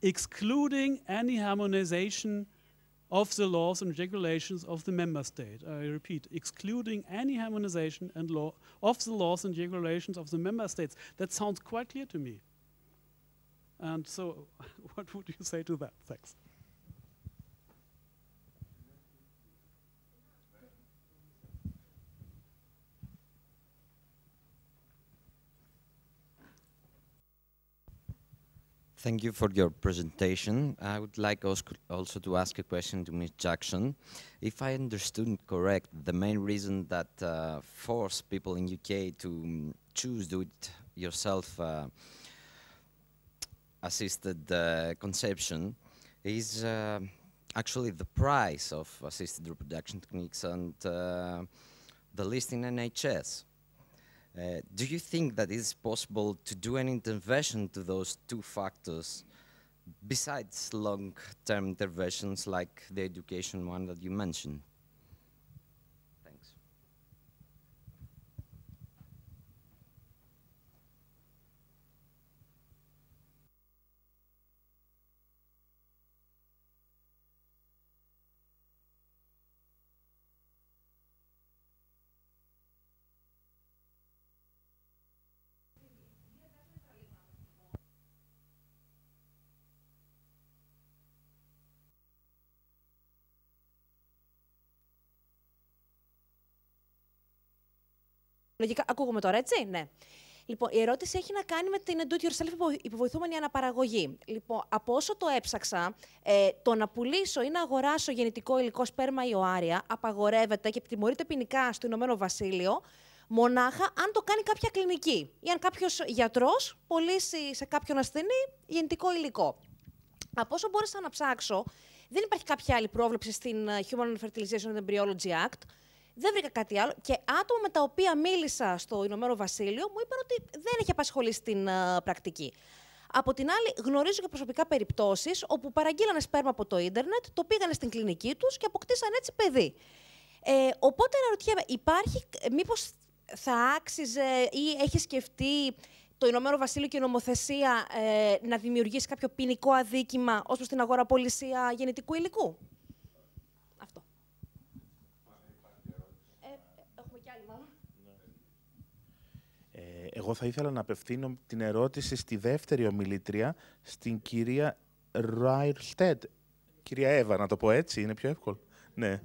excluding any harmonization of the laws and regulations of the member state. I repeat, excluding any harmonization and of the laws and regulations of the member states. That sounds quite clear to me. And so, what would you say to that? Thanks. Thank you for your presentation. I would like also to ask a question to Ms. Jackson. If I understood correct, the main reason that forced people in UK to choose do-it-yourself assisted conception is actually the price of assisted reproduction techniques and the list in NHS. Do you think that it is possible to do an intervention to those two factors besides long-term interventions like the education one that you mentioned? Thanks. Λογικά, ακούγομαι τώρα, έτσι, ναι. Λοιπόν, η ερώτηση έχει να κάνει με την do-it-yourself υποβοηθούμενη αναπαραγωγή. Λοιπόν, από όσο το έψαξα, το να πουλήσω ή να αγοράσω γεννητικό υλικό σπέρμα ή οάρια απαγορεύεται και τιμωρείται ποινικά στο Ηνωμένο Βασίλειο, μονάχα αν το κάνει κάποια κλινική ή αν κάποιος γιατρός πωλήσει σε κάποιον ασθενή γεννητικό υλικό. Από όσο μπόρεσα να ψάξω, δεν υπάρχει κάποια άλλη πρόβλεψη στην Human Fertilization and Embryology Act. Δεν βρήκα κάτι άλλο και άτομα με τα οποία μίλησα στο Ηνωμένο Βασίλειο μου είπαν ότι δεν έχει απασχολήσει την πρακτική. Από την άλλη, γνωρίζω και προσωπικά περιπτώσεις όπου παραγγείλανε σπέρμα από το ίντερνετ, το πήγανε στην κλινική τους και αποκτήσαν έτσι παιδί. Οπότε αναρωτιέμαι, μήπως θα άξιζε ή έχει σκεφτεί το Ηνωμένο Βασίλειο και η νομοθεσία να δημιουργήσει κάποιο ποινικό αδίκημα ως προς την αγοραπολισία γεννητικού υλικού? Αυτό. Έχουμε κι άλλη μάλλον. Εγώ θα ήθελα να απευθύνω την ερώτηση στη δεύτερη ομιλήτρια, στην κυρία Ράιρστεντ. Κυρία Εύα, να το πω έτσι, είναι πιο εύκολο. Ναι.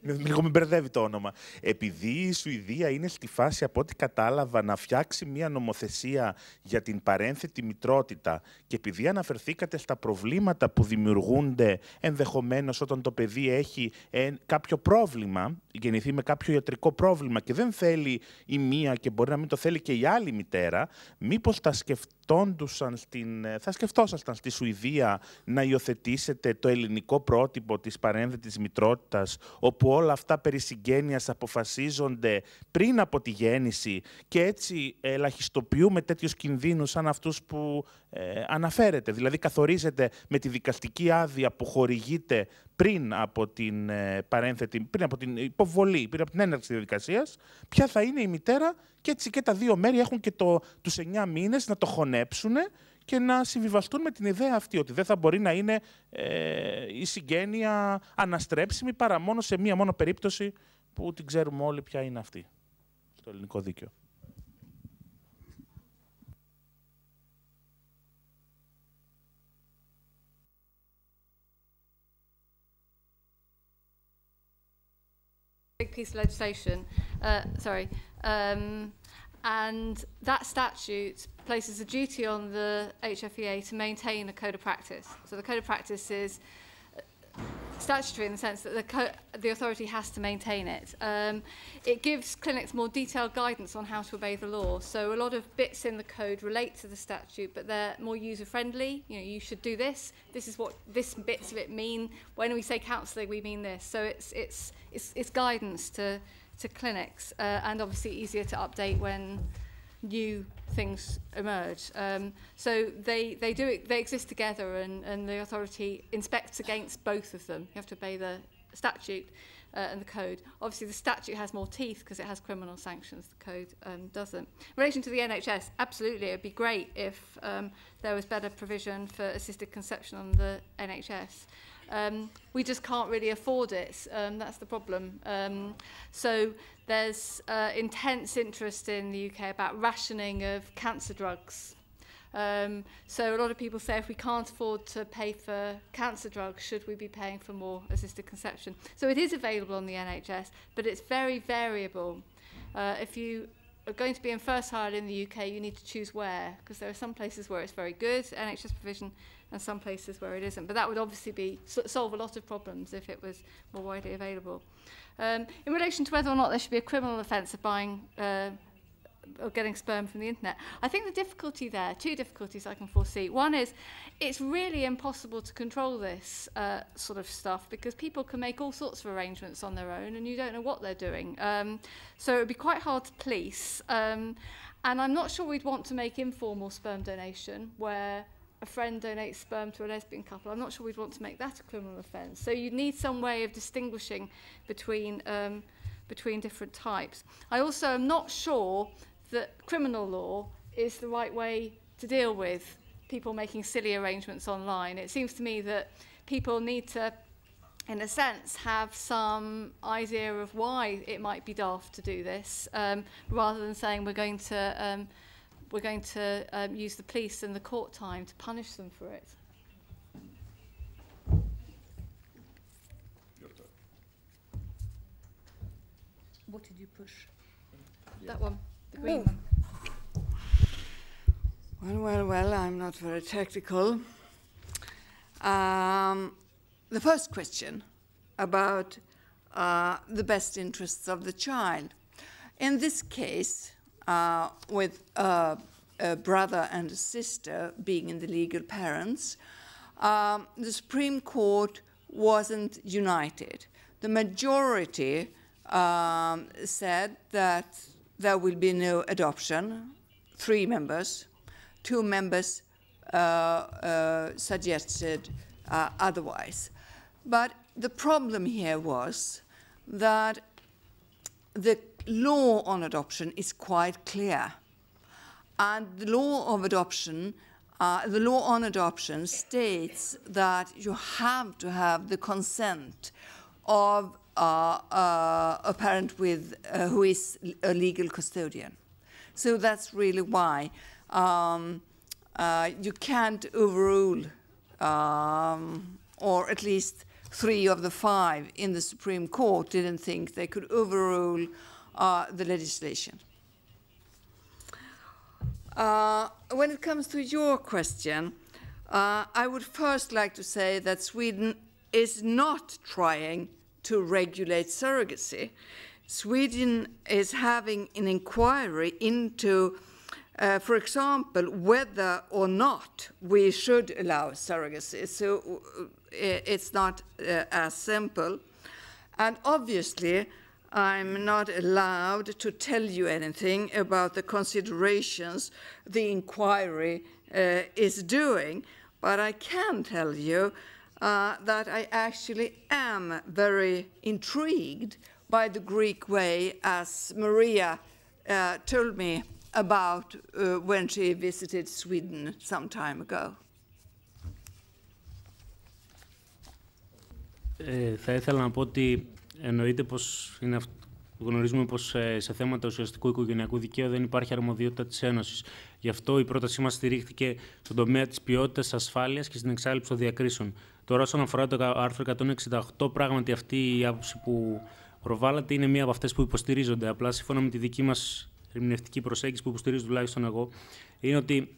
Λίγο με μπερδεύει το όνομα. Επειδή η Σουηδία είναι στη φάση, από ό,τι κατάλαβα, να φτιάξει μία νομοθεσία για την παρένθετη μητρότητα και επειδή αναφερθήκατε στα προβλήματα που δημιουργούνται ενδεχομένως όταν το παιδί έχει κάποιο πρόβλημα, γεννηθεί με κάποιο ιατρικό πρόβλημα και δεν θέλει η μία και μπορεί να μην το θέλει και η άλλη μητέρα, μήπως θα σκεφτόσασταν στη Σουηδία να υιοθετήσετε το ελληνικό πρότυπο της παρένθετης μητρότητας, όπου όλα αυτά περί συγγένειας αποφασίζονται πριν από τη γέννηση και έτσι ελαχιστοποιούμε τέτοιους κινδύνους σαν αυτούς που αναφέρετε. Δηλαδή καθορίζεται με τη δικαστική άδεια που χορηγείται πριν από την πριν από την υποβολή, πριν από την έναρξη της διαδικασίας, ποια θα είναι η μητέρα και έτσι και τα δύο μέρη έχουν και τους 9 μήνες να το χωνέψουν και να συμβιβαστούν με την ιδέα αυτή, ότι δεν θα μπορεί να είναι η συγγένεια αναστρέψιμη παρά μόνο σε μία μόνο περίπτωση που την ξέρουμε όλοι ποια είναι αυτή στο ελληνικό δίκαιο. Big piece of legislation, and that statute places a duty on the HFEA to maintain a code of practice. So the code of practice is statutory in the sense that the authority has to maintain it. It gives clinics more detailed guidance on how to obey the law. So a lot of bits in the code relate to the statute, but they're more user-friendly. You know, you should do this. This is what this bits of it mean. When we say counselling, we mean this. So it's guidance to clinics, and obviously easier to update when new things emerge. So they exist together, and the authority inspects against both of them. You have to obey the statute and the code. Obviously, the statute has more teeth because it has criminal sanctions. The code doesn't. In relation to the NHS, absolutely, it'd be great if there was better provision for assisted conception on the NHS. We just can't really afford it. That's the problem. So there's intense interest in the UK about rationing of cancer drugs. So a lot of people say if we can't afford to pay for cancer drugs, should we be paying for more assisted conception? So it is available on the NHS, but it's very variable. If you are going to be in first hire in the UK, you need to choose where, because there are some places where it's very good, NHS provision, and some places where it isn't. But that would obviously solve a lot of problems if it was more widely available. In relation to whether or not there should be a criminal offence of buying or getting sperm from the internet, I think the difficulty there, two difficulties I can foresee. One is it's really impossible to control this sort of stuff because people can make all sorts of arrangements on their own and you don't know what they're doing. So it would be quite hard to police. And I'm not sure we'd want to make informal sperm donation where a friend donates sperm to a lesbian couple. I'm not sure we'd want to make that a criminal offence. So you'd need some way of distinguishing between different types. I also am not sure that criminal law is the right way to deal with people making silly arrangements online. It seems to me that people need to, in a sense, have some idea of why it might be daft to do this, rather than saying we're going to use the police and the court time to punish them for it. What did you push? That one. The green one. Well, I'm not very technical. The first question about the best interests of the child. In this case, with a brother and a sister being in the legal parents, the Supreme Court wasn't united. The majority said that there will be no adoption, 3 members. 2 members suggested otherwise. But the problem here was that the law on adoption is quite clear. And the law of adoption, the law on adoption states that you have to have the consent of a parent with who is a legal custodian. So that's really why you can't overrule, or at least 3 of the 5 in the Supreme Court didn't think they could overrule the legislation. When it comes to your question, I would first like to say that Sweden is not trying to regulate surrogacy. Sweden is having an inquiry into, for example, whether or not we should allow surrogacy. So it's not as simple. And obviously, I'm not allowed to tell you anything about the considerations the inquiry is doing, but I can tell you that I actually am very intrigued by the Greek way, as Maria told me about when she visited Sweden some time ago. Θα ήθελα να πω ότι εννοείται πως γνωρίζουμε πως σε θέματα ουσιαστικού οικογενειακού δικαίου δεν υπάρχει αρμοδιότητα της Ένωσης. Γι' αυτό η πρότασή μας στηρίχθηκε στον τομέα της ποιότητας, ασφάλειας και στην εξάλληψη των διακρίσεων. Τώρα, όσον αφορά το άρθρο 168, πράγματι αυτή η άποψη που προβάλλεται είναι μία από αυτές που υποστηρίζονται. Απλά σύμφωνα με τη δική μας ερμηνευτική προσέγγιση, που υποστηρίζω τουλάχιστον εγώ, είναι ότι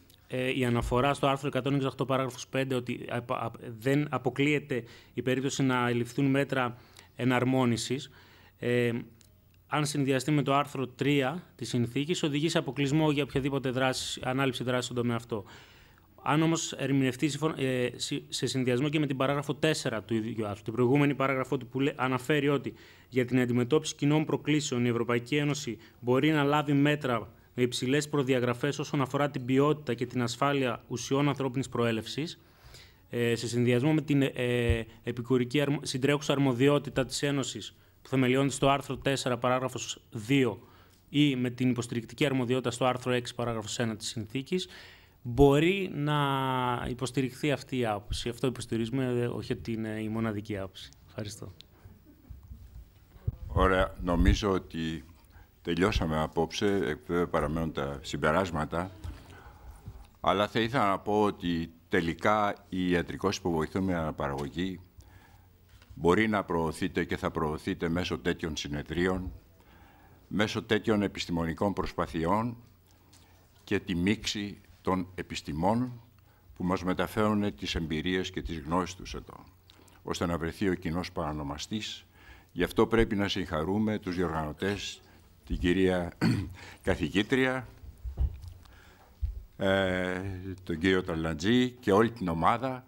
η αναφορά στο άρθρο 168 παράγραφος 5 ότι δεν αποκλείεται η περίπτωση να ληφθούν μέτρα εναρμόνισης, αν συνδυαστεί με το άρθρο 3 της συνθήκης, οδηγεί σε αποκλεισμό για οποιαδήποτε ανάληψη δράση στον τομέα αυτό. Αν όμως ερμηνευτεί σε συνδυασμό και με την παράγραφο 4 του ίδιου άρθρου, την προηγούμενη παράγραφο του που αναφέρει ότι για την αντιμετώπιση κοινών προκλήσεων η Ευρωπαϊκή Ένωση μπορεί να λάβει μέτρα με υψηλές προδιαγραφές όσον αφορά την ποιότητα και την ασφάλεια ουσιών ανθρώπινης προέλευσης, σε συνδυασμό με την επικουρική συντρέχουσα αρμοδιότητα της Ένωσης που θεμελιώνεται στο άρθρο 4 παράγραφος 2 ή με την υποστηρικτική αρμοδιότητα στο άρθρο 6 παράγραφος 1 της συνθήκης, μπορεί να υποστηριχθεί αυτή η άποψη. Αυτό υποστηρίζουμε, όχι ότι είναι η μοναδική άποψη. Ευχαριστώ. Ωραία. Νομίζω ότι τελειώσαμε απόψε. Βέβαια παραμένουν τα συμπεράσματα. Αλλά θα ήθελα να πω ότι τελικά η ιατρικώς υποβοηθούμενη αναπαραγωγή μπορεί να προωθείται και θα προωθείται μέσω τέτοιων συνεδρίων, μέσω τέτοιων επιστημονικών προσπαθειών και τη μίξη των επιστημών που μας μεταφέρουν τις εμπειρίες και τις γνώσεις τους εδώ, ώστε να βρεθεί ο κοινός παρανομαστής. Γι' αυτό πρέπει να συγχαρούμε τους διοργανωτές, την κυρία καθηγήτρια, τον κύριο Ταλαντζή και όλη την ομάδα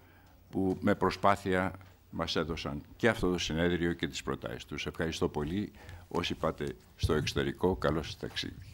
που με προσπάθεια μας έδωσαν και αυτό το συνέδριο και τις προτάσεις τους. Ευχαριστώ πολύ. Όσοι πάτε στο εξωτερικό, καλό σας ταξίδι.